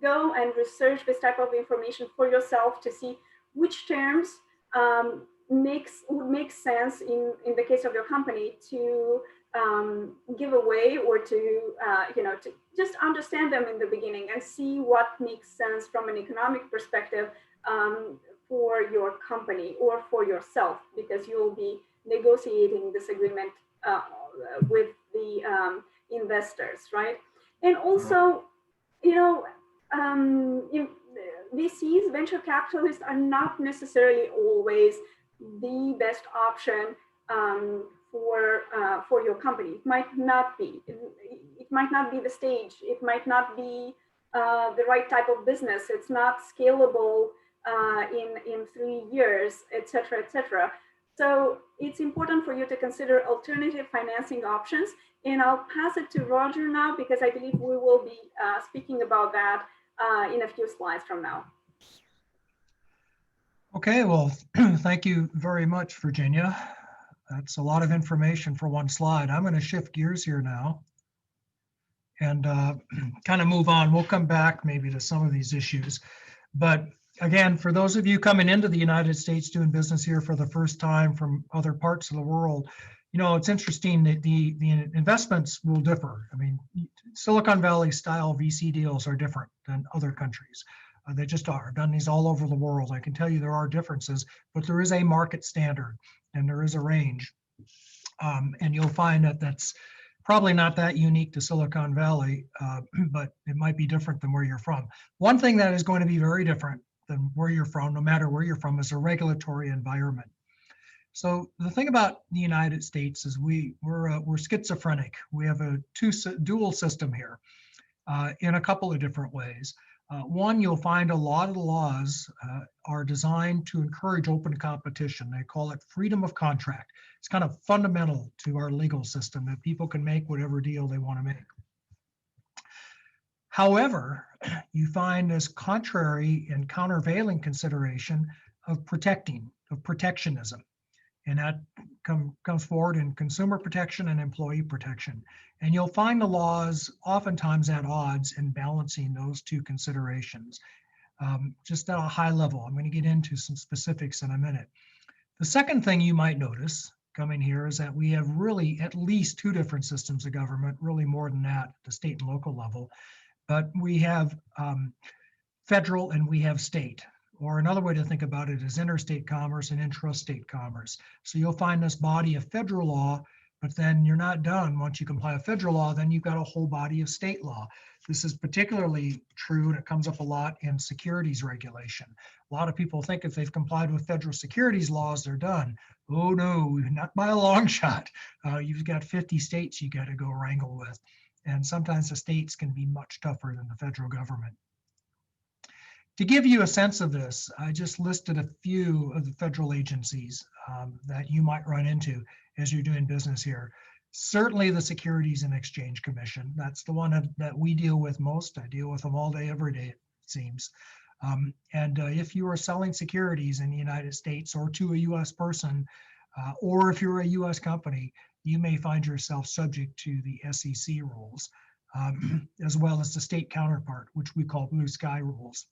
go and research this type of information for yourself to see which terms would make sense in the case of your company to give away, or to to just understand them in the beginning and see what makes sense from an economic perspective for your company or for yourself, because you'll be negotiating this agreement with the investors, right? And also, you know, VCs, venture capitalists, are not necessarily always the best option for your company. It might not be. It might not be the stage. It might not be the right type of business. It's not scalable in 3 years, et cetera, et cetera. So it's important for you to consider alternative financing options. And I'll pass it to Roger now, because I believe we will be speaking about that in a few slides from now. Okay, well, thank you very much, Virginia. That's a lot of information for one slide. I'm going to shift gears here now and kind of move on. We'll come back maybe to some of these issues. But again, for those of you coming into the United States doing business here for the first time from other parts of the world, it's interesting that the investments will differ. I mean, Silicon Valley style VC deals are different than other countries. They just are. I've done these all over the world. I can tell you there are differences, but there is a market standard and there is a range. And you'll find that that's probably not that unique to Silicon Valley, but it might be different than where you're from. One thing that is going to be very different than where you're from, no matter where you're from, is a regulatory environment. So the thing about the United States is we're schizophrenic. We have a dual system here in a couple of different ways. One, you'll find a lot of the laws are designed to encourage open competition. They call it freedom of contract. It's kind of fundamental to our legal system that people can make whatever deal they want to make. However, you find this contrary and countervailing consideration of protectionism. And that comes forward in consumer protection and employee protection. And you'll find the laws oftentimes at odds in balancing those two considerations. Just at a high level, I'm going to get into some specifics in a minute. The second thing you might notice coming here is that we have really at least two different systems of government, really more than that at the state and local level. But we have federal and we have state. Or another way to think about it is interstate commerce and intrastate commerce. So you'll find this body of federal law, but then you're not done. Once you comply with federal law, then you've got a whole body of state law. This is particularly true, and it comes up a lot in securities regulation. A lot of people think if they've complied with federal securities laws, they're done. Oh no, not by a long shot. You've got 50 states you got to go wrangle with. And sometimes the states can be much tougher than the federal government. To give you a sense of this, I just listed a few of the federal agencies that you might run into as you're doing business here. Certainly the Securities and Exchange Commission. That's the one that we deal with most. I deal with them all day, every day, it seems. And if you are selling securities in the United States or to a US person, or if you're a US company, you may find yourself subject to the SEC rules, as well as the state counterpart, which we call blue sky rules.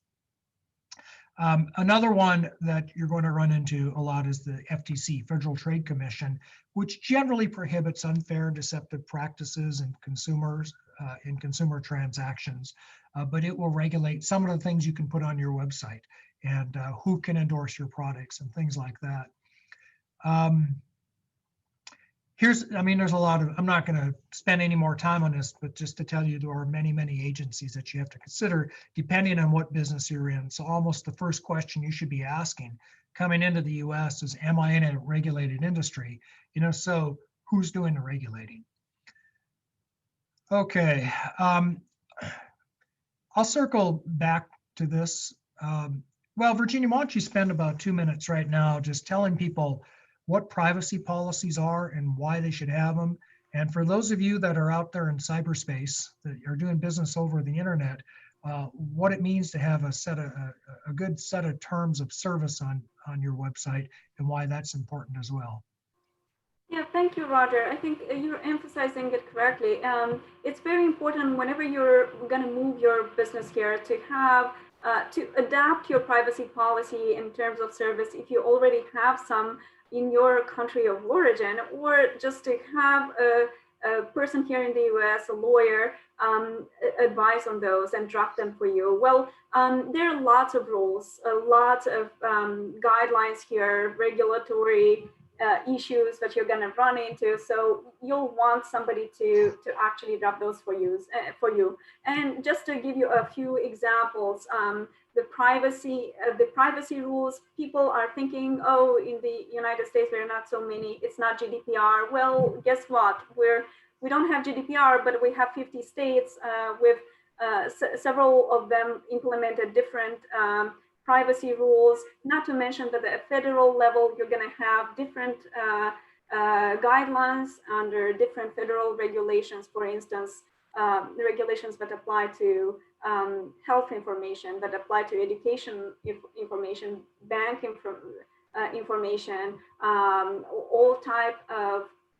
Another one that you're going to run into a lot is the FTC, Federal Trade Commission, which generally prohibits unfair and deceptive practices in consumer transactions, but it will regulate some of the things you can put on your website and who can endorse your products and things like that. There's a lot of, I'm not going to spend any more time on this, but just to tell you, there are many, many agencies that you have to consider depending on what business you're in. So almost the first question you should be asking coming into the US is, am I in a regulated industry? So who's doing the regulating? Okay, I'll circle back to this. Well, Virginia, why don't you spend about 2 minutes right now just telling people what privacy policies are and why they should have them. And for those of you that are out there in cyberspace that are doing business over the internet, what it means to have a good set of terms of service on your website and why that's important as well. Yeah, thank you, Roger. I think you're emphasizing it correctly. It's very important whenever you're going to move your business here to have to adapt your privacy policy in terms of service if you already have some in your country of origin, or just to have a person here in the US, a lawyer, advise on those and draft them for you. Well, there are lots of rules, lots of guidelines here, regulatory issues that you're going to run into. So you'll want somebody to actually draft those for you. And just to give you a few examples, the privacy rules, people are thinking, oh, in the United States, there are not so many, it's not GDPR. Well, guess what? We don't have GDPR, but we have 50 states with several of them implemented different privacy rules, not to mention that at the federal level, you're going to have different guidelines under different federal regulations. For instance, the regulations that apply to health information, that apply to education information, bank information,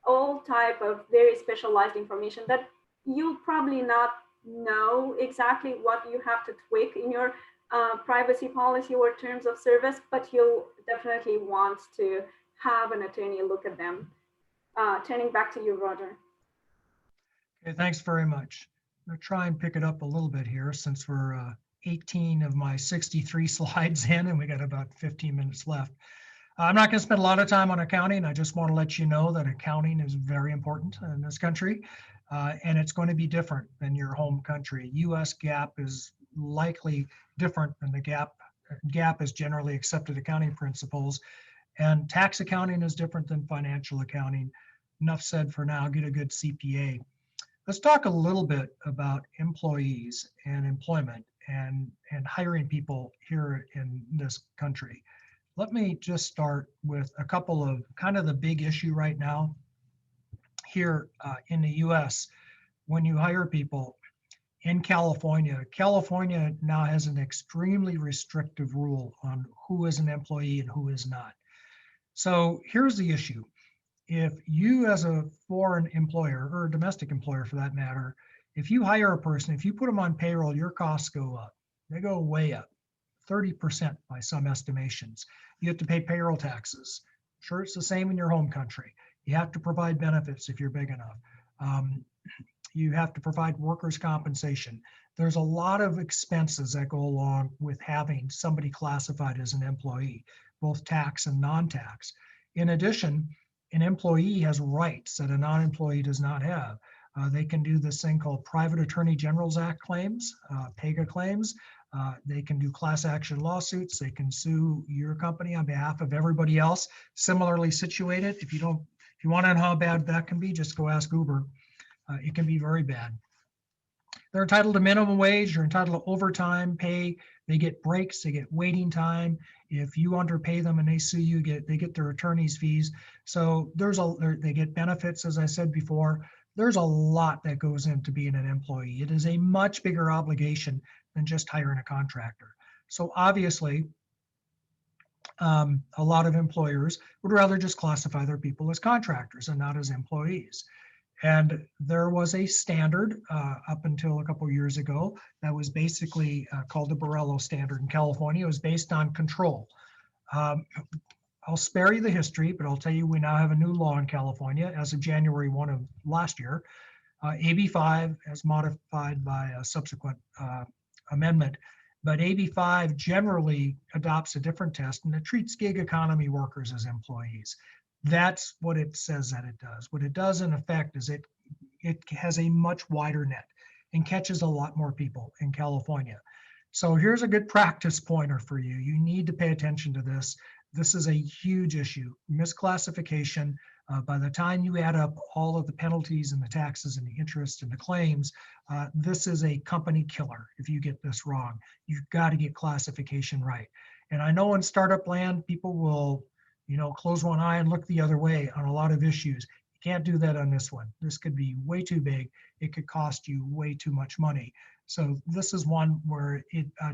all type of very specialized information that you'll probably not know exactly what you have to tweak in your privacy policy or terms of service, but you'll definitely want to have an attorney look at them. Turning back to you, Roger. Okay, thanks very much. I'm going to try and pick it up a little bit here since we're 18 of my 63 slides in and we got about 15 minutes left. I'm not going to spend a lot of time on accounting. I just want to let you know that accounting is very important in this country, and it's going to be different than your home country. US GAAP is likely different than the GAAP is generally accepted accounting principles, and tax accounting is different than financial accounting. Enough said for now. Get a good CPA. Let's talk a little bit about employees and employment and hiring people here in this country. Let me just start with a couple of kind of the big issue right now here in the US. When you hire people in California, California now has an extremely restrictive rule on who is an employee and who is not. So here's the issue. If you as a foreign employer or a domestic employer for that matter, if you hire a person, if you put them on payroll, your costs go up. They go way up, 30% by some estimations. You have to pay payroll taxes. Sure, it's the same in your home country. You have to provide benefits if you're big enough. You have to provide workers' compensation. There's a lot of expenses that go along with having somebody classified as an employee, both tax and non-tax. In addition, an employee has rights that a non-employee does not have. They can do this thing called Private Attorney General's Act claims, PAGA claims. They can do class action lawsuits. They can sue your company on behalf of everybody else similarly situated. If you want to know how bad that can be, just go ask Uber. It can be very bad. They're entitled to minimum wage. You're entitled to overtime pay. They get breaks. They get waiting time. If you underpay them and they sue you, they get their attorney's fees. So they get benefits, as I said before. There's a lot that goes into being an employee. It is a much bigger obligation than just hiring a contractor. So obviously, a lot of employers would rather just classify their people as contractors and not as employees. And there was a standard up until a couple of years ago that was basically called the Borello standard in California. It was based on control. I'll spare you the history, but I'll tell you we now have a new law in California as of January 1 of last year. AB 5 as modified by a subsequent amendment, but AB 5 generally adopts a different test and it treats gig economy workers as employees. That's what it says that it does. What it does in effect is it has a much wider net and catches a lot more people in California. So here's a good practice pointer for you. You need to pay attention to this. This is a huge issue. Misclassification, by the time you add up all of the penalties and the taxes and the interest and the claims, this is a company killer if you get this wrong. You've got to get classification right. And I know in startup land, people will close one eye and look the other way on a lot of issues. You can't do that on this one. This could be way too big. It could cost you way too much money. So this is one where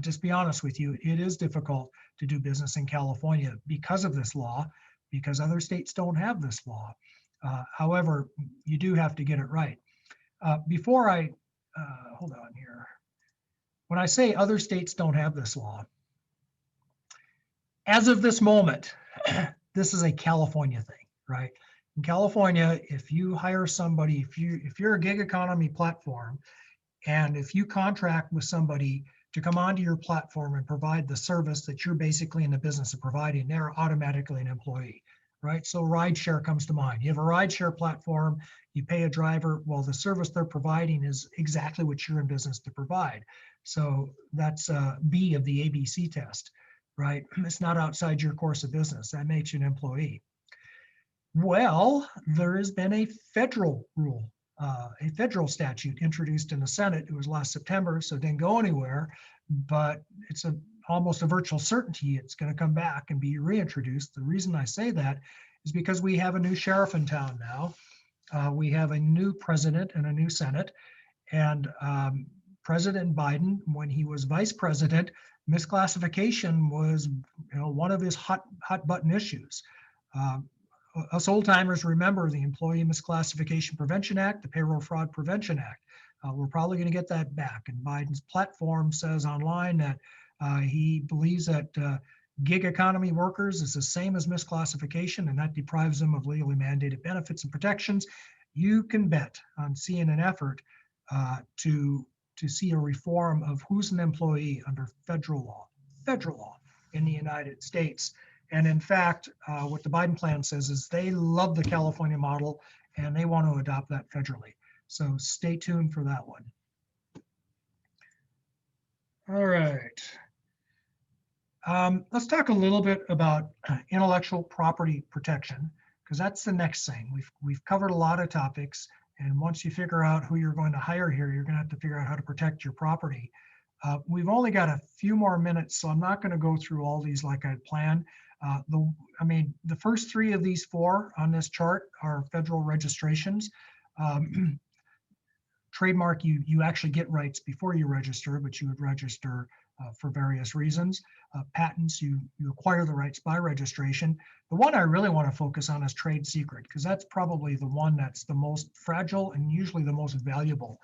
just be honest with you, it is difficult to do business in California because of this law, because other states don't have this law. However, you do have to get it right. Before I, hold on here. When I say other states don't have this law, as of this moment, this is a California thing, right? In California, if you hire somebody, if you're a gig economy platform, and if you contract with somebody to come onto your platform and provide the service that you're basically in the business of providing, they're automatically an employee, right? So rideshare comes to mind. You have a rideshare platform, you pay a driver, well, the service they're providing is exactly what you're in business to provide. So that's B of the ABC test, right? It's not outside your course of business. That makes you an employee. Well, there has been a federal rule, a federal statute introduced in the Senate. It was last September, so it didn't go anywhere, but it's almost a virtual certainty it's going to come back and be reintroduced. The reason I say that is because we have a new sheriff in town now. We have a new president and a new Senate. And President Biden, when he was vice president, misclassification was one of his hot button issues. Us old timers remember the Employee Misclassification Prevention Act, the Payroll Fraud Prevention Act. We're probably going to get that back. And Biden's platform says online that he believes that gig economy workers is the same as misclassification, and that deprives them of legally mandated benefits and protections. You can bet on seeing an effort to see a reform of who's an employee under federal law in the United States. And in fact, what the Biden plan says is they love the California model and they want to adopt that federally. So stay tuned for that one. All right. Let's talk a little bit about intellectual property protection, because that's the next thing. We've covered a lot of topics, and once you figure out who you're going to hire here, you're going to have to figure out how to protect your property. We've only got a few more minutes, so I'm not going to go through all these like I'd planned. The first three of these four on this chart are federal registrations. Trademark, you actually get rights before you register, but you would register for various reasons. Patents, you acquire the rights by registration. The one I really want to focus on is trade secret, because that's probably the one that's the most fragile and usually the most valuable.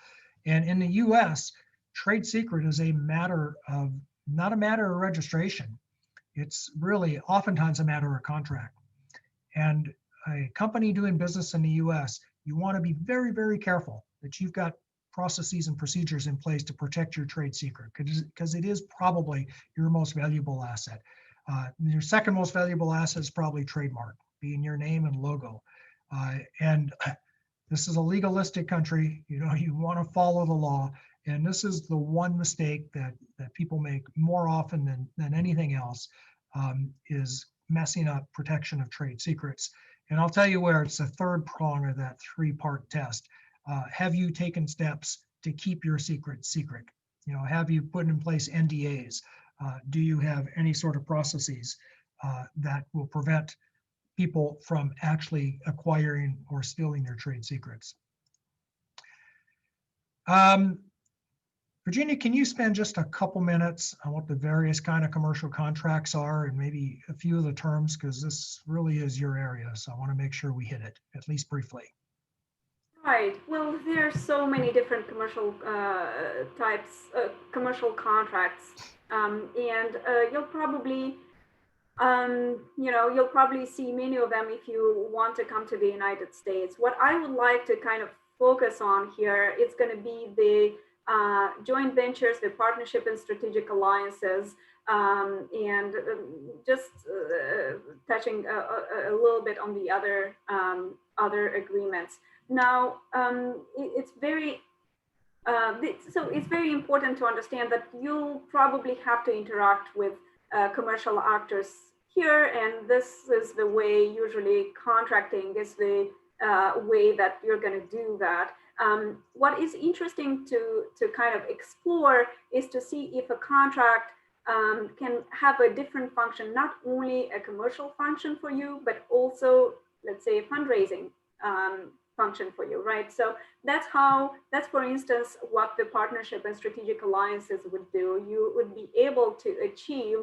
And in the US, trade secret is not a matter of registration. It's really oftentimes a matter of contract. And a company doing business in the US, you want to be very, very careful that you've got processes and procedures in place to protect your trade secret, because it is probably your most valuable asset. Your second most valuable asset is probably trademark, being your name and logo. And this is a legalistic country. You want to follow the law. And this is the one mistake that people make more often than anything else, is messing up protection of trade secrets. And I'll tell you where it's the third prong of that three-part test. Have you taken steps to keep your secret secret? Have you put in place NDAs? Do you have any sort of processes that will prevent people from actually acquiring or stealing your trade secrets? Virginia, can you spend just a couple minutes on what the various kind of commercial contracts are and maybe a few of the terms, because this really is your area. So I want to make sure we hit it, at least briefly. Right. Well, there are so many different commercial types, commercial contracts, and you'll probably see many of them if you want to come to the United States. What I would like to kind of focus on here is going to be the joint ventures, the partnership and strategic alliances, and just touching a little bit on the other agreements. Now, it's very important to understand that you'll probably have to interact with commercial actors here, and this is the way usually contracting is the way that you're going to do that. What is interesting to kind of explore is to see if a contract can have a different function, not only a commercial function for you, but also, let's say, a fundraising function for you, right? So that's for instance, what the partnership and strategic alliances would do. You would be able to achieve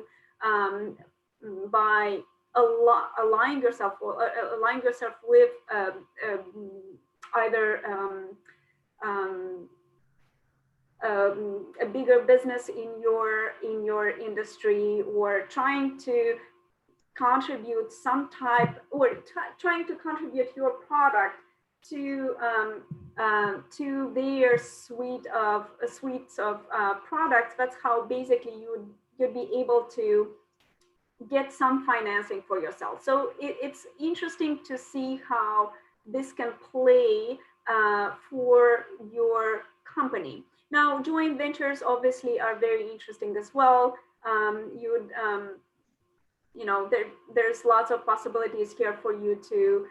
by aligning yourself with either a bigger business in your industry, or trying to contribute some type, or trying to contribute your product to their suites of products. That's how basically you'd be able to get some financing for yourself. So it's interesting to see how this can play for your company. Now, joint ventures obviously are very interesting as well. There's lots of possibilities here for you to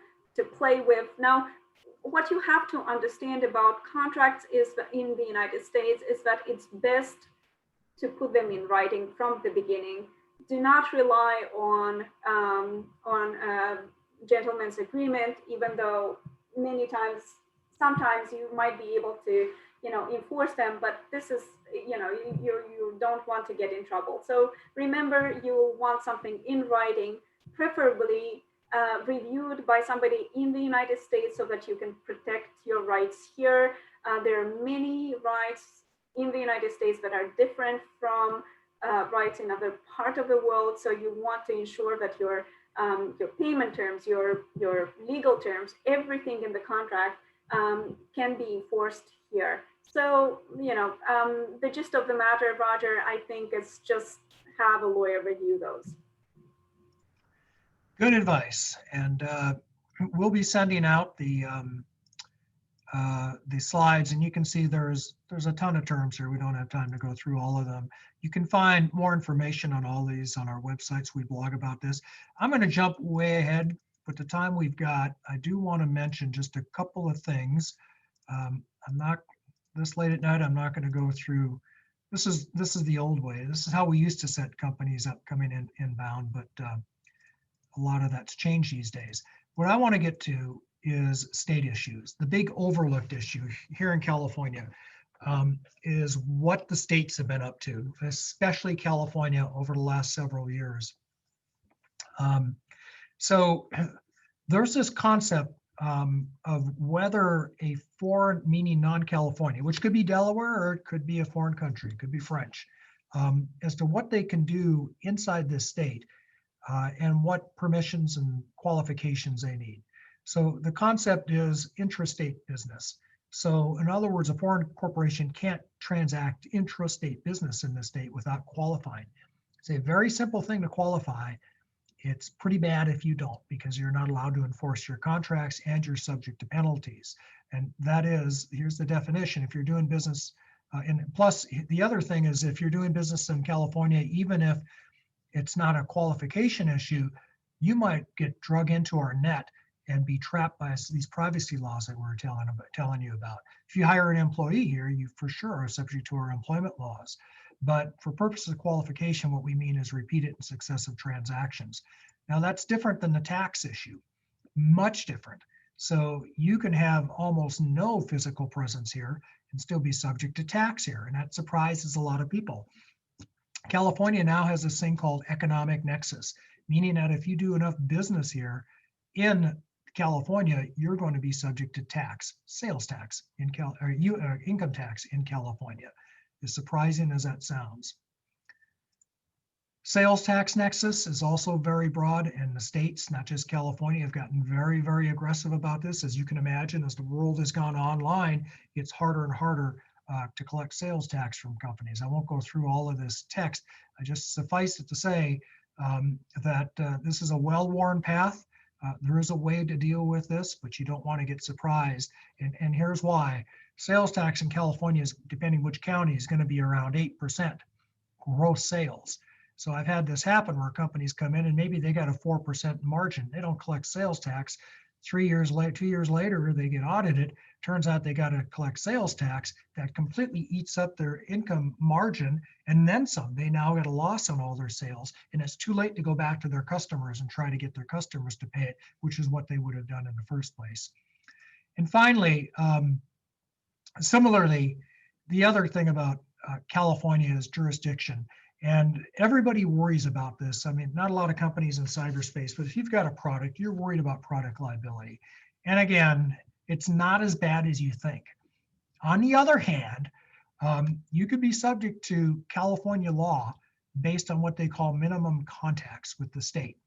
play with. Now, what you have to understand about contracts is that in the United States is that it's best to put them in writing from the beginning. Do not rely on a gentleman's agreement, even though sometimes you might be able to, enforce them, but this is, you don't want to get in trouble. So remember, you want something in writing, preferably reviewed by somebody in the United States, so that you can protect your rights here. There are many rights in the United States that are different from rights in other parts of the world. So you want to ensure that your payment terms, your legal terms, everything in the contract can be enforced here. So, the gist of the matter, Roger, I think is just have a lawyer review those. Good advice. And we'll be sending out the slides, and you can see there's a ton of terms here. We don't have time to go through all of them. You can find more information on all these on our websites. We blog about this. I'm going to jump way ahead with the time we've got. I do want to mention just a couple of things. I'm not, this late at night, I'm not going to go through. This is the old way. This is how we used to set companies up coming in inbound, but a lot of that's changed these days. What I want to get to is state issues. The big overlooked issue here in California is what the states have been up to, especially California over the last several years. So there's this concept of whether a foreign, meaning non-California, which could be Delaware or it could be a foreign country, it could be French, as to what they can do inside this state and what permissions and qualifications they need. So the concept is intrastate business. So in other words, a foreign corporation can't transact intrastate business in the state without qualifying. It's a very simple thing to qualify. It's pretty bad if you don't, because you're not allowed to enforce your contracts and you're subject to penalties. And that is, here's the definition: if you're doing business, and plus the other thing is, if you're doing business in California, even if it's not a qualification issue, you might get drug into our net and be trapped by these privacy laws that we're telling you about. If you hire an employee here, you for sure are subject to our employment laws. But for purposes of qualification, what we mean is repeated and successive transactions. Now that's different than the tax issue, much different. So you can have almost no physical presence here and still be subject to tax here, and that surprises a lot of people. California now has this thing called economic nexus, meaning that if you do enough business here in California, you're going to be subject to tax, sales tax in income tax in California. As surprising as that sounds. Sales tax nexus is also very broad, and the states, not just California, have gotten very, very aggressive about this. As you can imagine, as the world has gone online, it's harder and harder to collect sales tax from companies. I won't go through all of this text. I just suffice it to say that this is a well-worn path. There is a way to deal with this, but you don't want to get surprised. And here's why. Sales tax in California, is, depending which county, is going to be around 8% gross sales. So I've had this happen where companies come in and maybe they got a 4% margin. They don't collect sales tax. 2 years later, they get audited. Turns out they got to collect sales tax. That completely eats up their income margin and then some. They now get a loss on all their sales, and it's too late to go back to their customers and try to get their customers to pay it, which is what they would have done in the first place. And finally, similarly, the other thing about California is jurisdiction. And everybody worries about this. I mean, not a lot of companies in cyberspace, but if you've got a product, you're worried about product liability. And again, it's not as bad as you think. On the other hand, you could be subject to California law based on what they call minimum contacts with the state.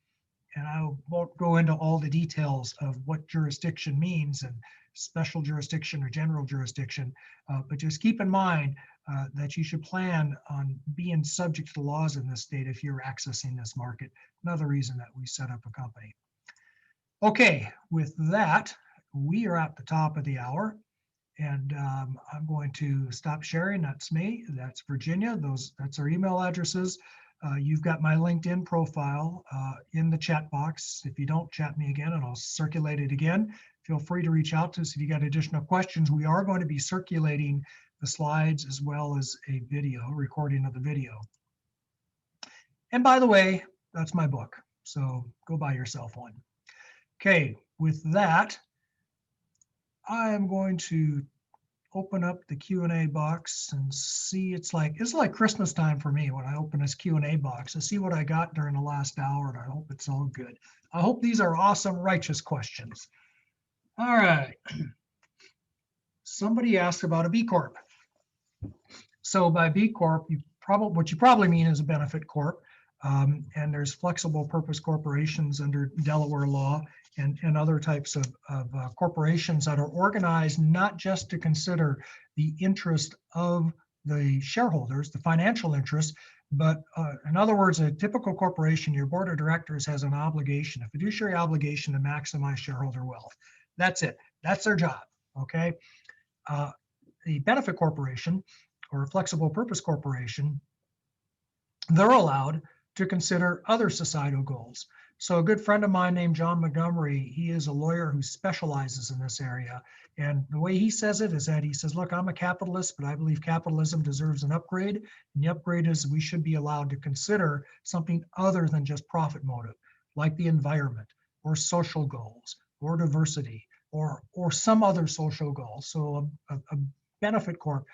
And I won't go into all the details of what jurisdiction means and special jurisdiction or general jurisdiction, but just keep in mind that you should plan on being subject to the laws in this state if you're accessing this market. Another reason that we set up a company. Okay, with that, we are at the top of the hour. And I'm going to stop sharing. That's me. That's Virginia. That's our email addresses. You've got my LinkedIn profile in the chat box. If you don't, chat me again and I'll circulate it again. Feel free to reach out to us if you got additional questions. We are going to be circulating the slides as well as a video, recording of the video. And by the way, that's my book. So go buy yourself one. Okay, with that, I am going to open up the Q&A box and see. It's like Christmas time for me when I open this Q&A box. I see what I got during the last hour, and I hope it's all good. I hope these are awesome, righteous questions. All right. Somebody asked about a B Corp. So by B Corp, what you probably mean is a benefit corp. And there's flexible purpose corporations under Delaware law and other types of corporations that are organized not just to consider the interest of the shareholders, the financial interest, but in other words, a typical corporation, your board of directors has an obligation, a fiduciary obligation to maximize shareholder wealth. That's it. That's their job, okay? The benefit corporation or a flexible purpose corporation, they're allowed to consider other societal goals. So a good friend of mine named John Montgomery, he is a lawyer who specializes in this area. And the way he says it is that he says, look, I'm a capitalist, but I believe capitalism deserves an upgrade. And the upgrade is we should be allowed to consider something other than just profit motive, like the environment or social goals or diversity or some other social goal. So a benefit corp,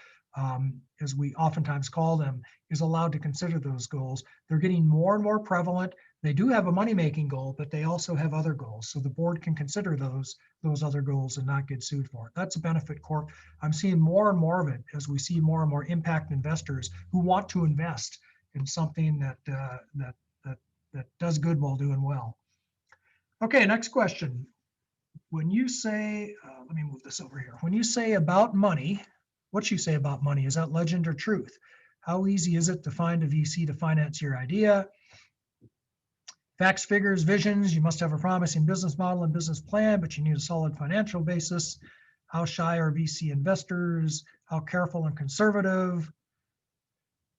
as we oftentimes call them, is allowed to consider those goals. They're getting more and more prevalent. They do have a money-making goal, but they also have other goals. So the board can consider those other goals and not get sued for it. That's a benefit corp. I'm seeing more and more of it as we see more and more impact investors who want to invest in something that does good while doing well. Okay, next question. When you say, let me move this over here. When you say about money, what you say about money, is that legend or truth? How easy is it to find a VC to finance your idea? Facts, figures, visions. You must have a promising business model and business plan, but you need a solid financial basis. How shy are VC investors? How careful and conservative,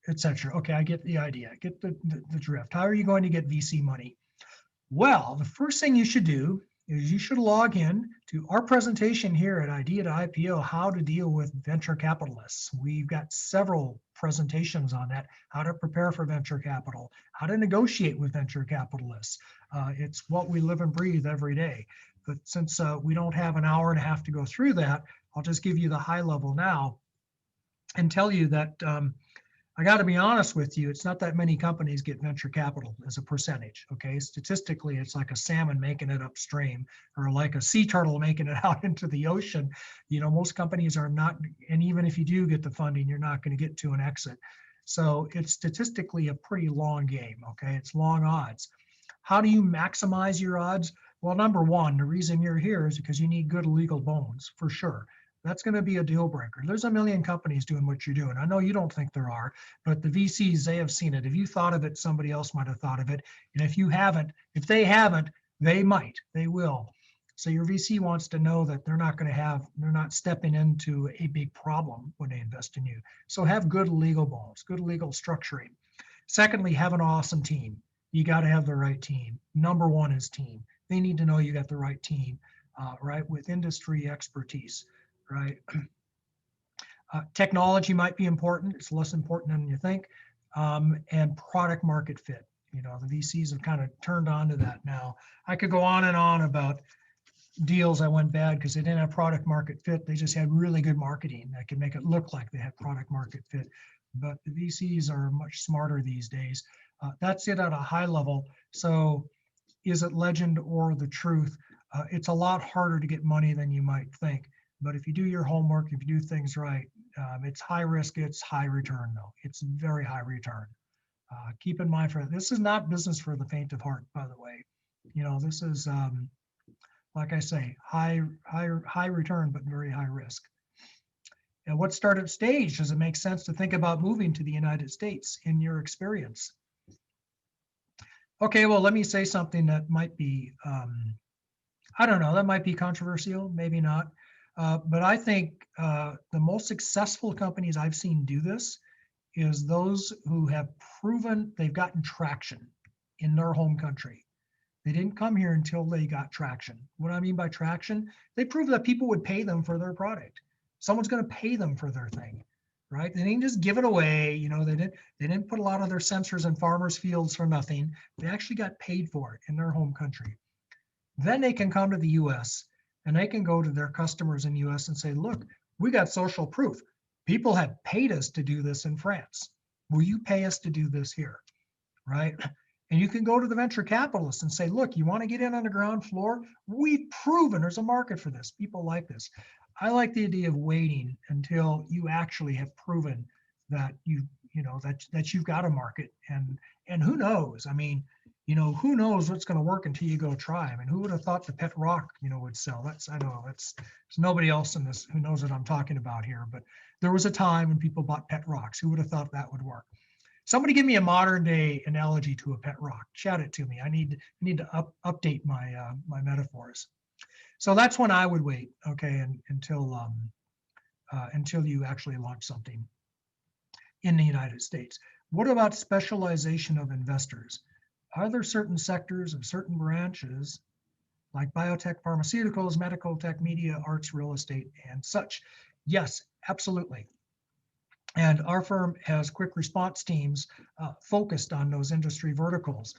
etc. Okay, I get the idea. I get the drift. How are you going to get VC money? Well, the first thing you should do is you should log in to our presentation here at Idea to IPO, how to deal with venture capitalists. We've got several presentations on that, how to prepare for venture capital, how to negotiate with venture capitalists. It's what we live and breathe every day. But since we don't have an hour and a half to go through that, I'll just give you the high level now and tell you that I got to be honest with you, it's not that many companies get venture capital as a percentage, okay? Statistically, it's like a salmon making it upstream or like a sea turtle making it out into the ocean. You know, most companies are not, and even if you do get the funding, you're not going to get to an exit. So it's statistically a pretty long game, okay? It's long odds. How do you maximize your odds? Well, number one, the reason you're here is because you need good legal bones, for sure. That's going to be a deal breaker. There's a million companies doing what you're doing. I know you don't think there are, but the VCs, they have seen it. If you thought of it, somebody else might have thought of it. And if they haven't, they might, they will. So your VC wants to know that they're not stepping into a big problem when they invest in you. So have good legal bones, good legal structuring. Secondly, have an awesome team. You got to have the right team. Number one is team. They need to know you got the right team, right, with industry expertise. Right. Technology might be important. It's less important than you think. And product market fit. You know, the VCs have kind of turned on to that now. I could go on and on about deals that went bad because they didn't have product market fit. They just had really good marketing that could make it look like they had product market fit. But the VCs are much smarter these days. That's it at a high level. So is it legend or the truth? It's a lot harder to get money than you might think. But if you do your homework, if you do things right, It's high risk, it's high return though. It's very high return. Keep in mind, this is not business for the faint of heart, by the way. This is, like I say, high return, but very high risk. At what startup stage does it make sense to think about moving to the United States in your experience? Okay, well, let me say something that might be, I don't know, that might be controversial, maybe not. But I think the most successful companies I've seen do this is those who have proven they've gotten traction in their home country. They didn't come here until they got traction. What I mean by traction, they proved that people would pay them for their product. Someone's going to pay them for their thing, right? They didn't just give it away. They didn't put a lot of their sensors in farmers' fields for nothing. They actually got paid for it in their home country. Then they can come to the US and they can go to their customers in the US and say, look, we got social proof. People have paid us to do this in France. Will you pay us to do this here, right? And you can go to the venture capitalists and say, look, you want to get in on the ground floor? We've proven there's a market for this. People like this. I like the idea of waiting until you actually have proven that that you've got a market. And who knows? I mean, who knows what's going to work until you go try. I mean, who would have thought the pet rock, would sell? I know there's nobody else in this who knows what I'm talking about here, but there was a time when people bought pet rocks. Who would have thought that would work? Somebody give me a modern day analogy to a pet rock. Chat it to me. I need to update my my metaphors. So that's when I would wait, okay, until you actually launch something in the United States. What about specialization of investors? Are there certain sectors of certain branches like biotech, pharmaceuticals, medical tech, media, arts, real estate, and such? Yes, absolutely. And our firm has quick response teams focused on those industry verticals.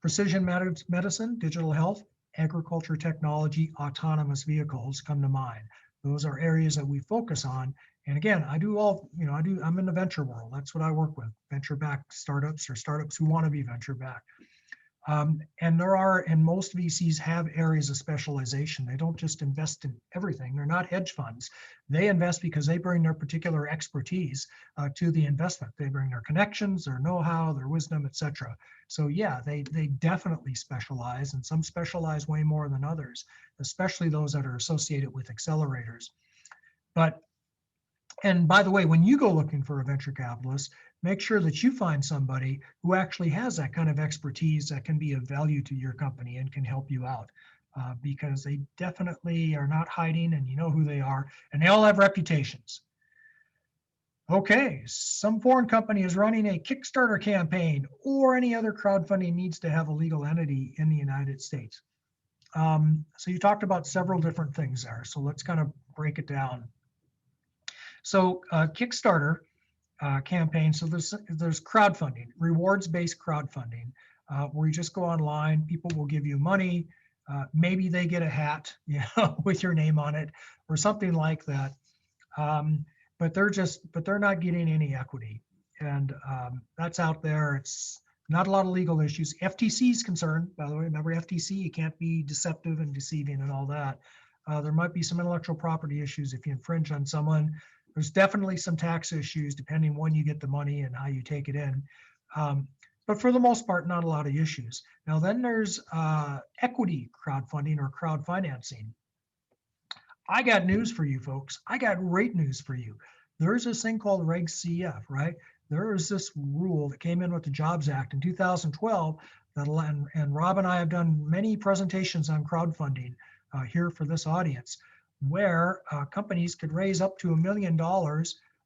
Precision medicine, digital health, agriculture technology, autonomous vehicles come to mind. Those are areas that we focus on. And again, I'm in the venture world. That's what I work with, venture-backed startups or startups who want to be venture-backed. And most VCs have areas of specialization. They don't just invest in everything. They're not hedge funds. They invest because they bring their particular expertise to the investment. They bring their connections, their know-how, their wisdom, etc. So yeah, they definitely specialize, and some specialize way more than others, especially those that are associated with accelerators. And by the way, when you go looking for a venture capitalist, make sure that you find somebody who actually has that kind of expertise that can be of value to your company and can help you out, because they definitely are not hiding, and you know who they are, and they all have reputations. Okay, some foreign company is running a Kickstarter campaign or any other crowdfunding needs to have a legal entity in the United States. So you talked about several different things there. So let's kind of break it down. So Kickstarter campaign. So there's crowdfunding, rewards-based crowdfunding, where you just go online. People will give you money. Maybe they get a hat, with your name on it, or something like that. But they're not getting any equity, and that's out there. It's not a lot of legal issues. FTC is concerned, by the way. Remember FTC, you can't be deceptive and deceiving and all that. There might be some intellectual property issues if you infringe on someone. There's definitely some tax issues depending when you get the money and how you take it in. But for the most part, not a lot of issues. Now then there's equity crowdfunding or crowd financing. I got news for you folks. I got great news for you. There's this thing called Reg CF, right? There is this rule that came in with the Jobs Act in 2012 and Rob and I have done many presentations on crowdfunding here for this audience, where companies could raise up to $1 million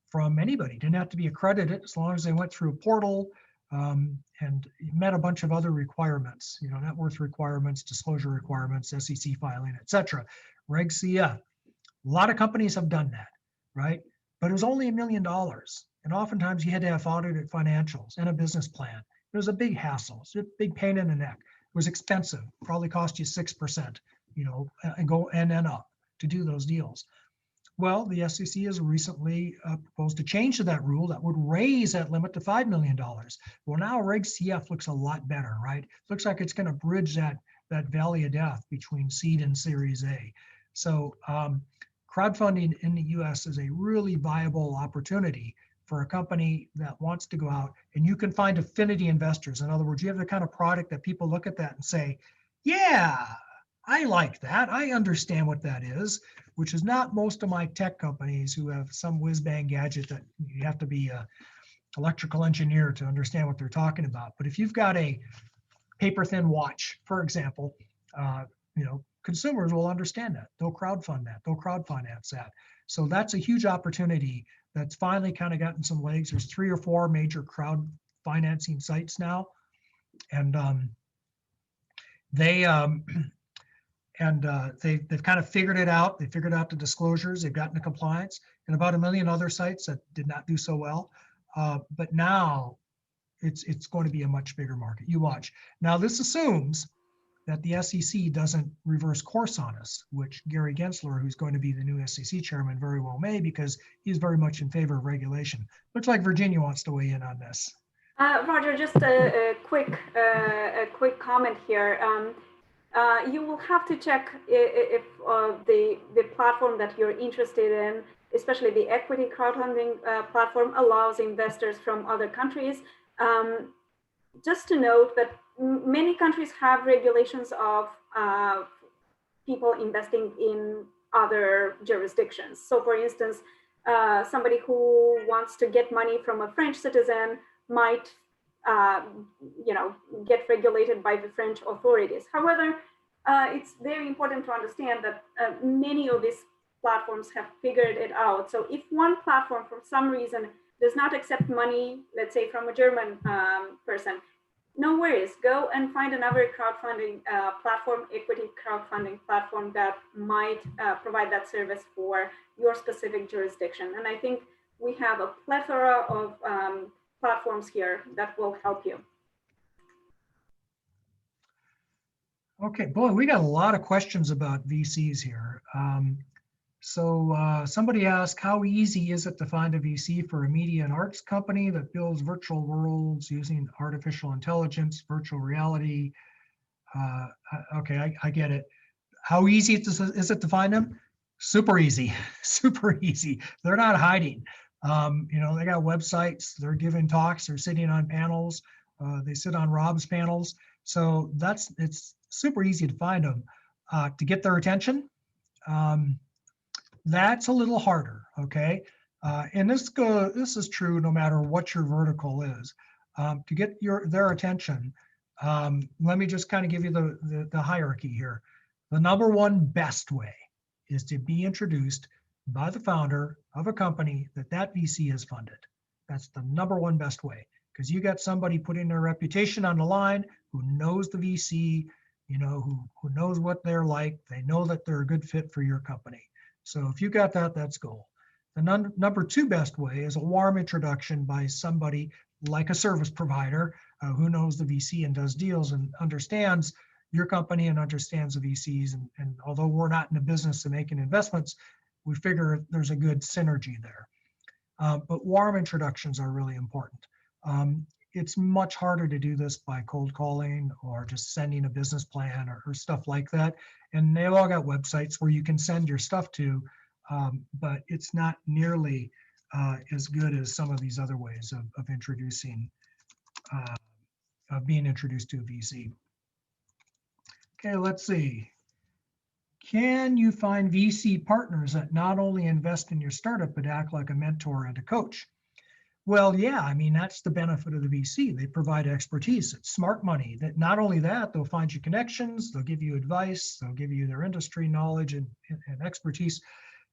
from anybody. Didn't have to be accredited, as long as they went through a portal and met a bunch of other requirements, net worth requirements, disclosure requirements, SEC filing, etc. Reg CF. A lot of companies have done that, right? But it was only $1 million. And oftentimes you had to have audited financials and a business plan. It was a big hassle. It's a big pain in the neck. It was expensive. Probably cost you 6%, and go and then up to do those deals. Well, the SEC has recently proposed a change to that rule that would raise that limit to $5 million. Well, now Reg CF looks a lot better, right? Looks like it's going to bridge that valley of death between seed and Series A. So crowdfunding in the US is a really viable opportunity for a company that wants to go out, and you can find affinity investors. In other words, you have the kind of product that people look at that and say, yeah, I like that. I understand what that is, which is not most of my tech companies who have some whiz bang gadget that you have to be an electrical engineer to understand what they're talking about. But if you've got a paper thin watch, for example, consumers will understand that. They'll crowdfund that. They'll crowdfinance that. So that's a huge opportunity that's finally kind of gotten some legs. There's 3 or 4 major crowd financing sites now, and they've kind of figured it out. They figured out the disclosures. They've gotten to compliance, and about 1 million other sites that did not do so well. But now it's going to be a much bigger market. You watch. Now this assumes that the SEC doesn't reverse course on us, which Gary Gensler, who's going to be the new SEC chairman, very well may, because he's very much in favor of regulation. Looks like Virginia wants to weigh in on this. Roger, just a quick comment here. You will have to check if the platform that you're interested in, especially the equity crowdfunding platform, allows investors from other countries. Just to note that many countries have regulations of people investing in other jurisdictions. So for instance, somebody who wants to get money from a French citizen might get regulated by the French authorities. However, it's very important to understand that many of these platforms have figured it out. So if one platform for some reason does not accept money, let's say from a German person, no worries, go and find another crowdfunding platform, equity crowdfunding platform that might provide that service for your specific jurisdiction. And I think we have a plethora of platforms here that will help you. Okay, boy, we got a lot of questions about VCs here. So somebody asked, how easy is it to find a VC for a media and arts company that builds virtual worlds using artificial intelligence, virtual reality? Okay, I get it. How easy is it to find them? Super easy, super easy. They're not hiding. They got websites, they're giving talks, they're sitting on panels, they sit on Rob's panels. So it's super easy to find them. To get their attention, that's a little harder, okay? And this is true no matter what your vertical is. To get their attention, let me just kind of give you the hierarchy here. The number one best way is to be introduced by the founder of a company that VC has funded. That's the number one best way, because you got somebody putting their reputation on the line, who knows the VC, who knows what they're like. They know that they're a good fit for your company. So if you got that, that's gold. The number two best way is a warm introduction by somebody like a service provider who knows the VC and does deals and understands your company and understands the VCs. And although we're not in the business of making investments, we figure there's a good synergy there. But warm introductions are really important. It's much harder to do this by cold calling or just sending a business plan or stuff like that. And they've all got websites where you can send your stuff to, but it's not nearly as good as some of these other ways of introducing, of being introduced to a VC. Okay, let's see. Can you find VC partners that not only invest in your startup, but act like a mentor and a coach? Well, yeah, I mean, that's the benefit of the VC. They provide expertise. It's smart money. That not only that, they'll find you connections, they'll give you advice, they'll give you their industry knowledge and expertise.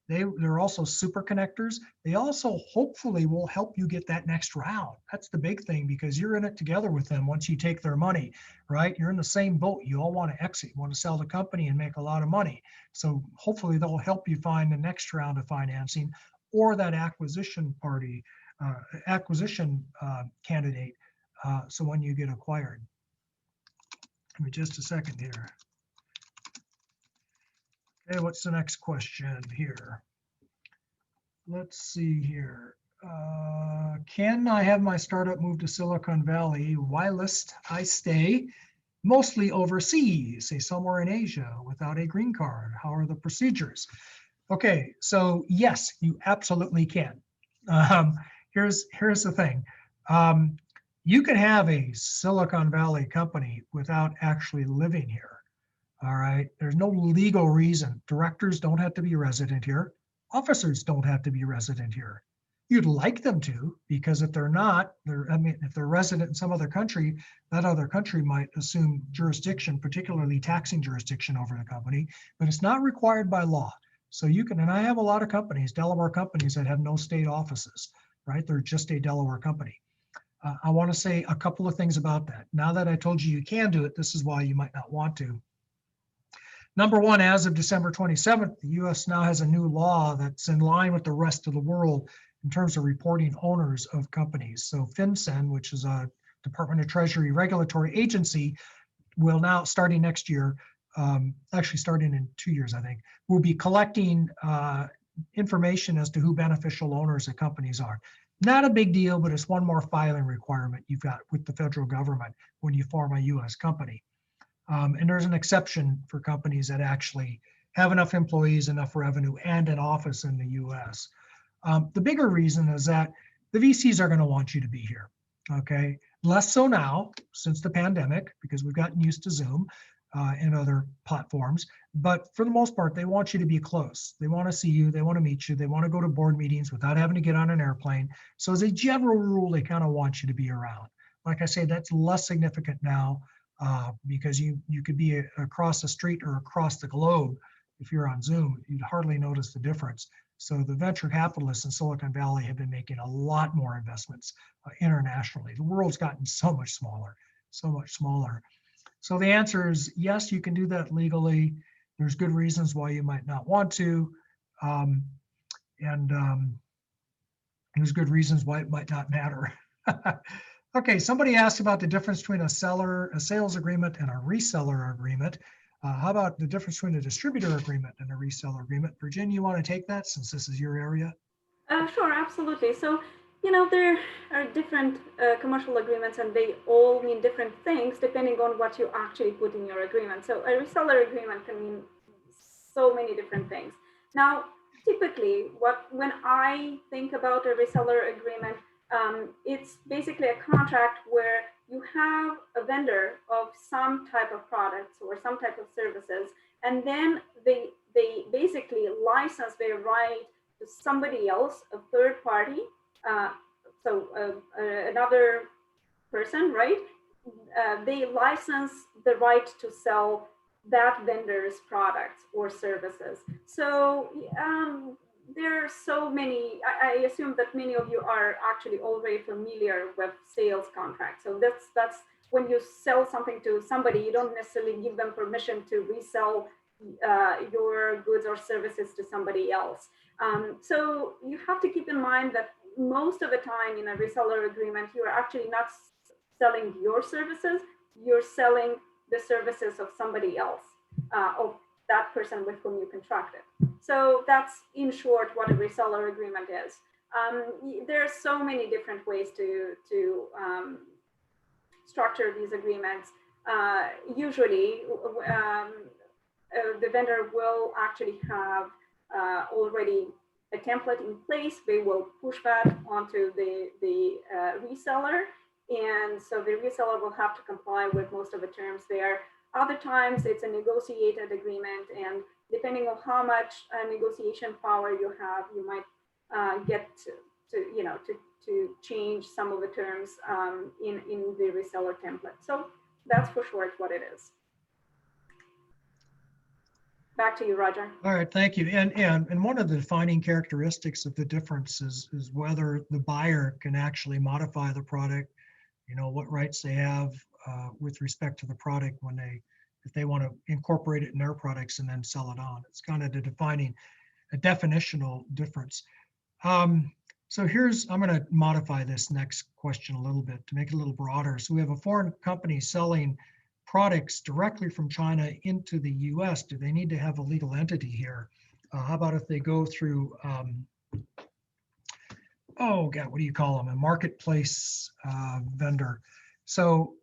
They're also super connectors. They also hopefully will help you get that next round. That's the big thing, because you're in it together with them once you take their money, right? You're in the same boat. You all want to exit, you want to sell the company and make a lot of money. So hopefully they'll help you find the next round of financing or that acquisition candidate. So when you get acquired. Give me just a second here. Okay, what's the next question here? Let's see here. Can I have my startup move to Silicon Valley whilst I stay mostly overseas, say somewhere in Asia, without a green card? How are the procedures? Okay, so yes, you absolutely can. Um, here's the thing. Um, you can have a Silicon Valley company without actually living here. All right. There's no legal reason. Directors don't have to be resident here. Officers don't have to be resident here. You'd like them to, because if they're not, I mean, if they're resident in some other country, that other country might assume jurisdiction, particularly taxing jurisdiction over the company, but it's not required by law. So you can, and I have a lot of companies, Delaware companies that have no state offices, right? They're just a Delaware company. I want to say a couple of things about that. Now that I told you you can do it, this is why you might not want to. Number one, as of December 27th, the US now has a new law that's in line with the rest of the world in terms of reporting owners of companies. So FinCEN, which is a Department of Treasury regulatory agency, will now, starting next year, actually starting in 2 years, I think, will be collecting information as to who beneficial owners of companies are. Not a big deal, but it's one more filing requirement you've got with the federal government when you form a US company. And there's an exception for companies that actually have enough employees, enough revenue, and an office in the US. The bigger reason is that the VCs are going to want you to be here. Okay. Less so now since the pandemic, because we've gotten used to Zoom and other platforms. But for the most part, they want you to be close. They want to see you. They want to meet you. They want to go to board meetings without having to get on an airplane. So as a general rule, they kind of want you to be around. Like I say, that's less significant now. Because you could be across the street or across the globe. If you're on Zoom, you'd hardly notice the difference. So the venture capitalists in Silicon Valley have been making a lot more investments internationally. The world's gotten so much smaller, so much smaller. So the answer is yes, you can do that legally. There's good reasons why you might not want to. And there's good reasons why it might not matter. Okay, somebody asked about the difference between a sales agreement and a reseller agreement. How about the difference between a distributor agreement and a reseller agreement? Virginia, you want to take that since this is your area? Sure, absolutely. So, there are different commercial agreements and they all mean different things depending on what you actually put in your agreement. So a reseller agreement can mean so many different things. Now, typically, when I think about a reseller agreement, it's basically a contract where you have a vendor of some type of products or some type of services, and then they basically license their right to somebody else, a third party, another person, right? They license the right to sell that vendor's products or services. So there are so many, I assume that many of you are actually already familiar with sales contracts. So that's when you sell something to somebody, you don't necessarily give them permission to resell your goods or services to somebody else. So you have to keep in mind that most of the time in a reseller agreement, you're actually not selling your services, you're selling the services of somebody else, of that person with whom you contracted. So that's in short what a reseller agreement is. There are so many different ways to structure these agreements. Usually, the vendor will actually have already a template in place. They will push that onto the reseller. And so the reseller will have to comply with most of the terms there. Other times it's a negotiated agreement, and depending on how much negotiation power you have, you might get to change some of the terms in the reseller template. So that's for short what it is. Back to you, Roger. All right, thank you. And one of the defining characteristics of the difference is whether the buyer can actually modify the product, what rights they have with respect to the product if they want to incorporate it in their products and then sell it on. It's kind of a definitional difference. So I'm going to modify this next question a little bit to make it a little broader. So we have a foreign company selling products directly from China into the US. Do they need to have a legal entity here? How about if they go through, what do you call them? A marketplace vendor. So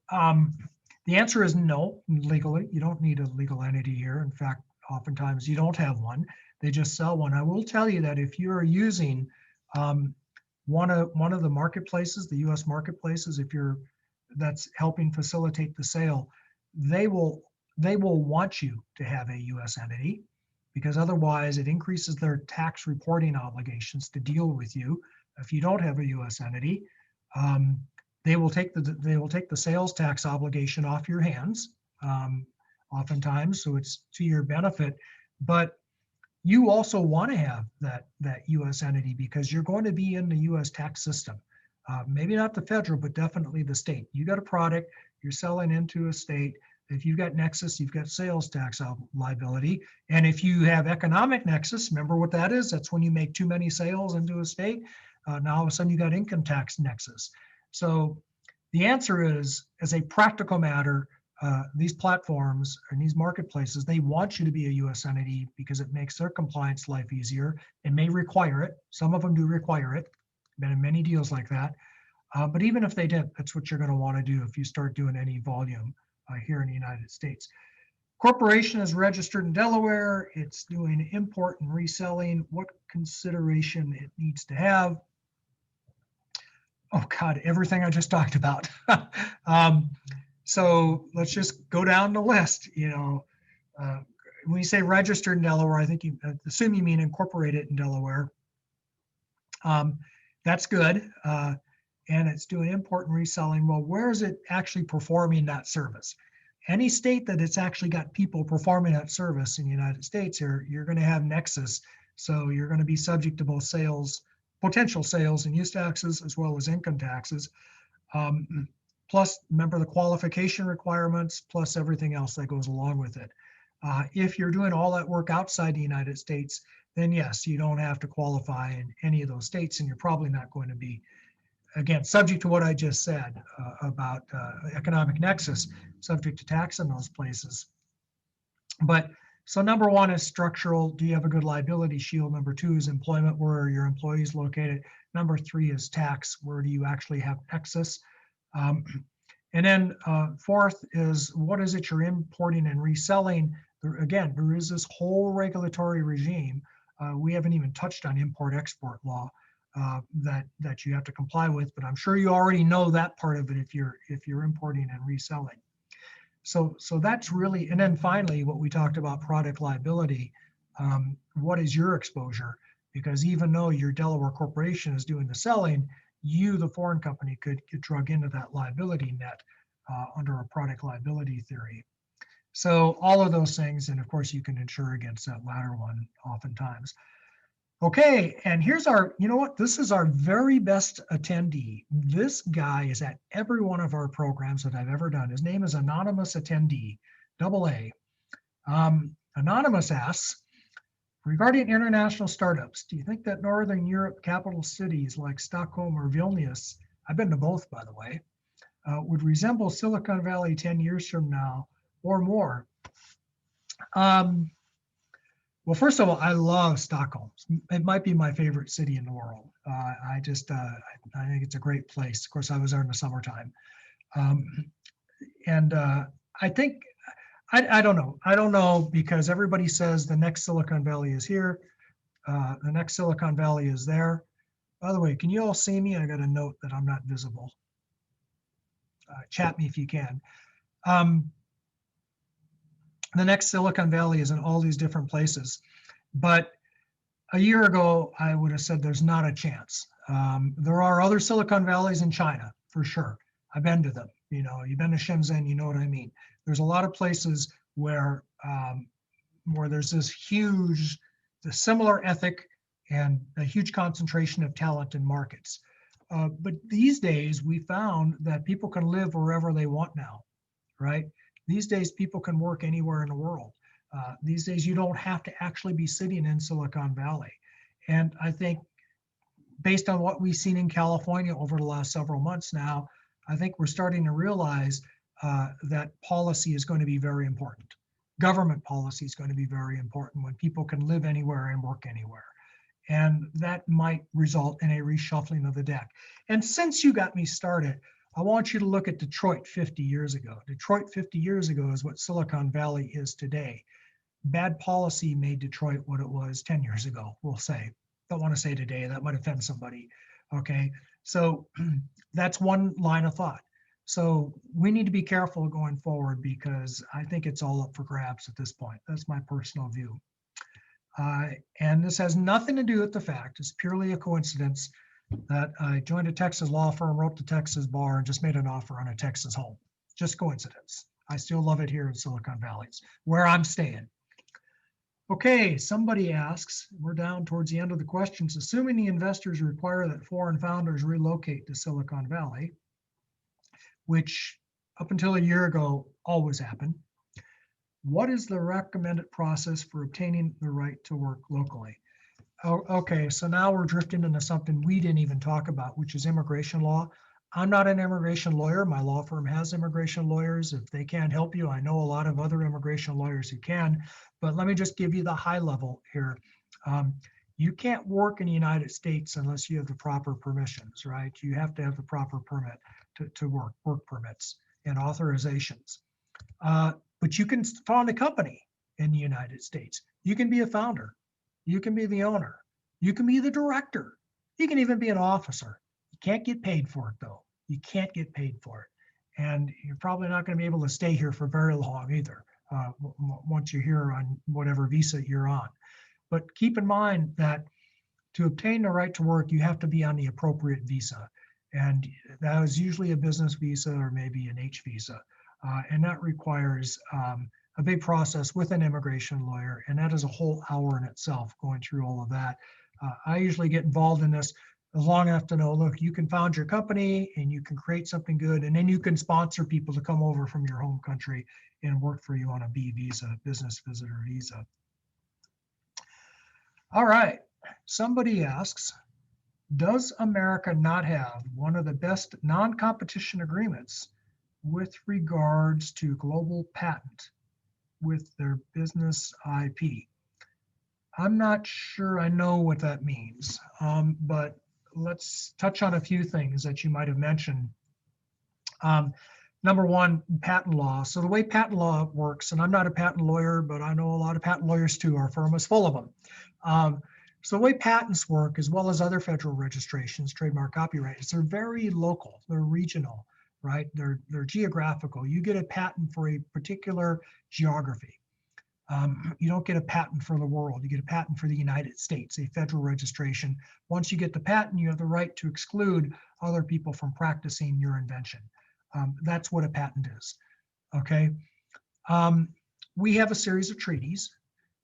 the answer is no, legally. You don't need a legal entity here. In fact, oftentimes you don't have one. They just sell one. I will tell you that if you're using one of the marketplaces, the U.S. marketplaces, that's helping facilitate the sale, they will want you to have a U.S. entity, because otherwise it increases their tax reporting obligations to deal with you. If you don't have a U.S. entity, they will take the sales tax obligation off your hands, oftentimes, so it's to your benefit. But you also want to have that U.S. entity because you're going to be in the U.S. tax system. Maybe not the federal, but definitely the state. You got a product, you're selling into a state. If you've got nexus, you've got sales tax liability. And if you have economic nexus, remember what that is? That's when you make too many sales into a state. Now all of a sudden you got income tax nexus. So the answer is, as a practical matter, these platforms and these marketplaces, they want you to be a U.S. entity because it makes their compliance life easier. It may require it. Some of them do require it. Been in many deals like that. But even if they didn't, that's what you're going to want to do if you start doing any volume here in the United States. Corporation is registered in Delaware. It's doing import and reselling. What consideration it needs to have? Oh God, everything I just talked about. So let's just go down the list. When you say registered in Delaware, I think you assume you mean incorporated in Delaware. That's good. And it's doing import and reselling. Well, where is it actually performing that service? Any state that it's actually got people performing that service in the United States, you're going to have nexus. So you're going to be subject to both potential sales and use taxes, as well as income taxes. Plus, remember the qualification requirements, plus everything else that goes along with it. If you're doing all that work outside the United States, then yes, you don't have to qualify in any of those states, and you're probably not going to be, again, subject to what I just said about economic nexus, subject to tax in those places. But so number one is structural. Do you have a good liability shield? Number two is employment. Where are your employees located? Number three is tax. Where do you actually have nexus? And then fourth is, what is it you're importing and reselling? Again, there is this whole regulatory regime. We haven't even touched on import-export law that you have to comply with, but I'm sure you already know that part of it if you're importing and reselling. So that's really, and then finally, what we talked about, product liability. What is your exposure? Because even though your Delaware corporation is doing the selling, you, the foreign company, could get drug into that liability net under a product liability theory. So all of those things, and of course you can insure against that latter one oftentimes. Okay, and here's our, you know what, this is our very best attendee. This guy is at every one of our programs that I've ever done. His name is Anonymous Attendee, AA. Anonymous asks, regarding international startups, do you think that Northern Europe capital cities like Stockholm or Vilnius, I've been to both, by the way, would resemble Silicon Valley 10 years from now or more? Well, first of all, I love Stockholm. It might be my favorite city in the world. I think it's a great place. Of course, I was there in the summertime. I think, I don't know. I don't know, because everybody says the next Silicon Valley is here. The next Silicon Valley is there. By the way, can you all see me? I got a note that I'm not visible. Chat me if you can. The next Silicon Valley is in all these different places. But a year ago, I would have said there's not a chance. There are other Silicon Valleys in China, for sure. I've been to them. You've been to Shenzhen, you know what I mean. There's a lot of places where there's this huge, the similar ethic and a huge concentration of talent in markets. But these days, we found that people can live wherever they want now, right? These days, people can work anywhere in the world. These days, you don't have to actually be sitting in Silicon Valley. And I think based on what we've seen in California over the last several months now, I think we're starting to realize that policy is going to be very important. Government policy is going to be very important when people can live anywhere and work anywhere. And that might result in a reshuffling of the deck. And since you got me started, I want you to look at Detroit 50 years ago. Detroit 50 years ago is what Silicon Valley is today. bad policy made Detroit what it was 10 years ago, we'll say. Don't want to say today, that might offend somebody. Okay, so that's one line of thought. So we need to be careful going forward because I think it's all up for grabs at this point. That's my personal view. And this has nothing to do with the fact, it's purely a coincidence that I joined a Texas law firm, wrote to Texas bar, and just made an offer on a Texas home. Just coincidence. I still love it here in Silicon Valley, where I'm staying. Okay, somebody asks, we're down towards the end of the questions, assuming the investors require that foreign founders relocate to Silicon Valley, which up until a year ago always happened. What is the recommended process for obtaining the right to work locally? Oh, okay, so now we're drifting into something we didn't even talk about, which is immigration law. I'm not an immigration lawyer. My law firm has immigration lawyers. If they can't help you, I know a lot of other immigration lawyers who can, but let me just give you the high level here. You can't work in the United States unless you have the proper permissions, right? You have to have the proper permit to work permits and authorizations. But you can found a company in the United States. You can be a founder. You can be the owner. You can be the director. You can even be an officer. You can't get paid for it though. You can't get paid for it. And you're probably not going to be able to stay here for very long either, once you're here on whatever visa you're on. But keep in mind that to obtain the right to work, you have to be on the appropriate visa. And that is usually a business visa or maybe an H visa. And that requires a big process with an immigration lawyer, and that is a whole hour in itself going through all of that. I usually get involved in this long enough to know, look, you can found your company and you can create something good, and then you can sponsor people to come over from your home country and work for you on a B visa, business visitor visa. All right, somebody asks, does America not have one of the best non-competition agreements with regards to global patent with their business IP? I'm not sure I know what that means, but let's touch on a few things that you might have mentioned. Number one, patent law. So the way patent law works, and I'm not a patent lawyer, but I know a lot of patent lawyers too. Our firm is full of them. So the way patents work, as well as other federal registrations, trademark, copyright, is they're very local, they're regional, right? They're geographical. You get a patent for a particular geography. You don't get a patent for the world. You get a patent for the United States, a federal registration. Once you get the patent, you have the right to exclude other people from practicing your invention. That's what a patent is, okay? We have a series of treaties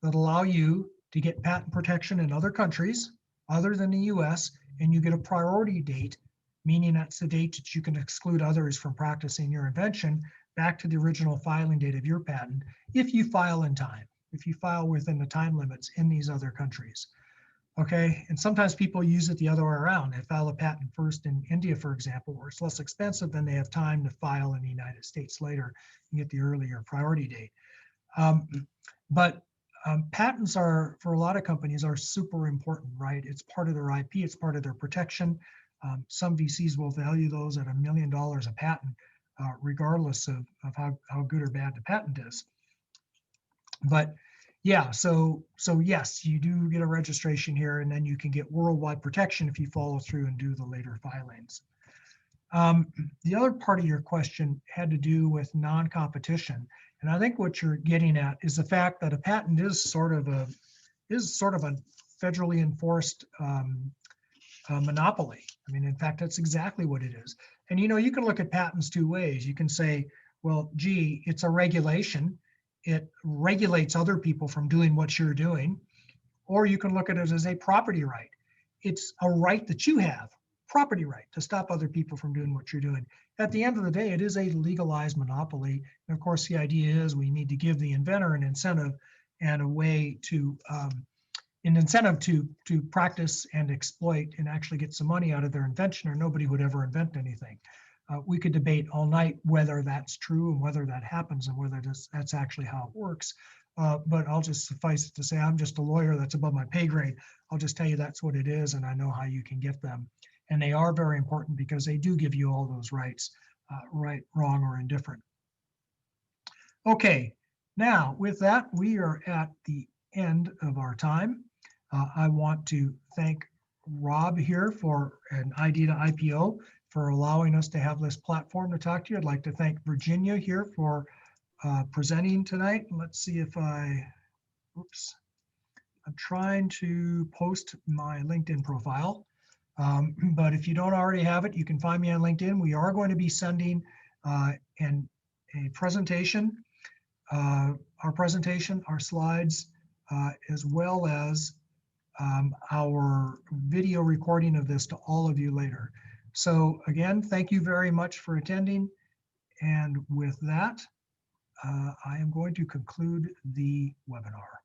that allow you to get patent protection in other countries other than the US, and you get a priority date, meaning that's the date that you can exclude others from practicing your invention back to the original filing date of your patent if you file in time, if you file within the time limits in these other countries. Okay, and sometimes people use it the other way around. They file a patent first in India, for example, where it's less expensive, then they have time to file in the United States later and get the earlier priority date. Patents are, for a lot of companies, are super important, right? It's part of their IP, it's part of their protection. Some VCs will value those at $1 million a patent, regardless of how good or bad the patent is. But yeah, so yes, you do get a registration here, and then you can get worldwide protection if you follow through and do the later filings. The other part of your question had to do with non-competition, and I think what you're getting at is the fact that a patent is sort of a federally enforced monopoly. I mean, in fact, that's exactly what it is. And you can look at patents two ways. You can say, well, gee, it's a regulation. It regulates other people from doing what you're doing. Or you can look at it as a property right. It's a right that you have, property right, to stop other people from doing what you're doing. At the end of the day, it is a legalized monopoly. And of course, the idea is we need to give the inventor an incentive and a way to, to practice and exploit and actually get some money out of their invention, or nobody would ever invent anything. We could debate all night whether that's true and whether that happens and whether that's actually how it works. But I'll just suffice it to say, I'm just a lawyer that's above my pay grade. I'll just tell you that's what it is, and I know how you can get them. And they are very important because they do give you all those rights, right, wrong, or indifferent. Okay, Now, with that, we are at the end of our time. I want to thank Rob here for an ID to IPO for allowing us to have this platform to talk to you. I'd like to thank Virginia here for presenting tonight. Let's see if oops, I'm trying to post my LinkedIn profile. But if you don't already have it, you can find me on LinkedIn. We are going to be sending a presentation, our presentation, our slides, as well as our video recording of this to all of you later. So again, thank you very much for attending. And with that, I am going to conclude the webinar.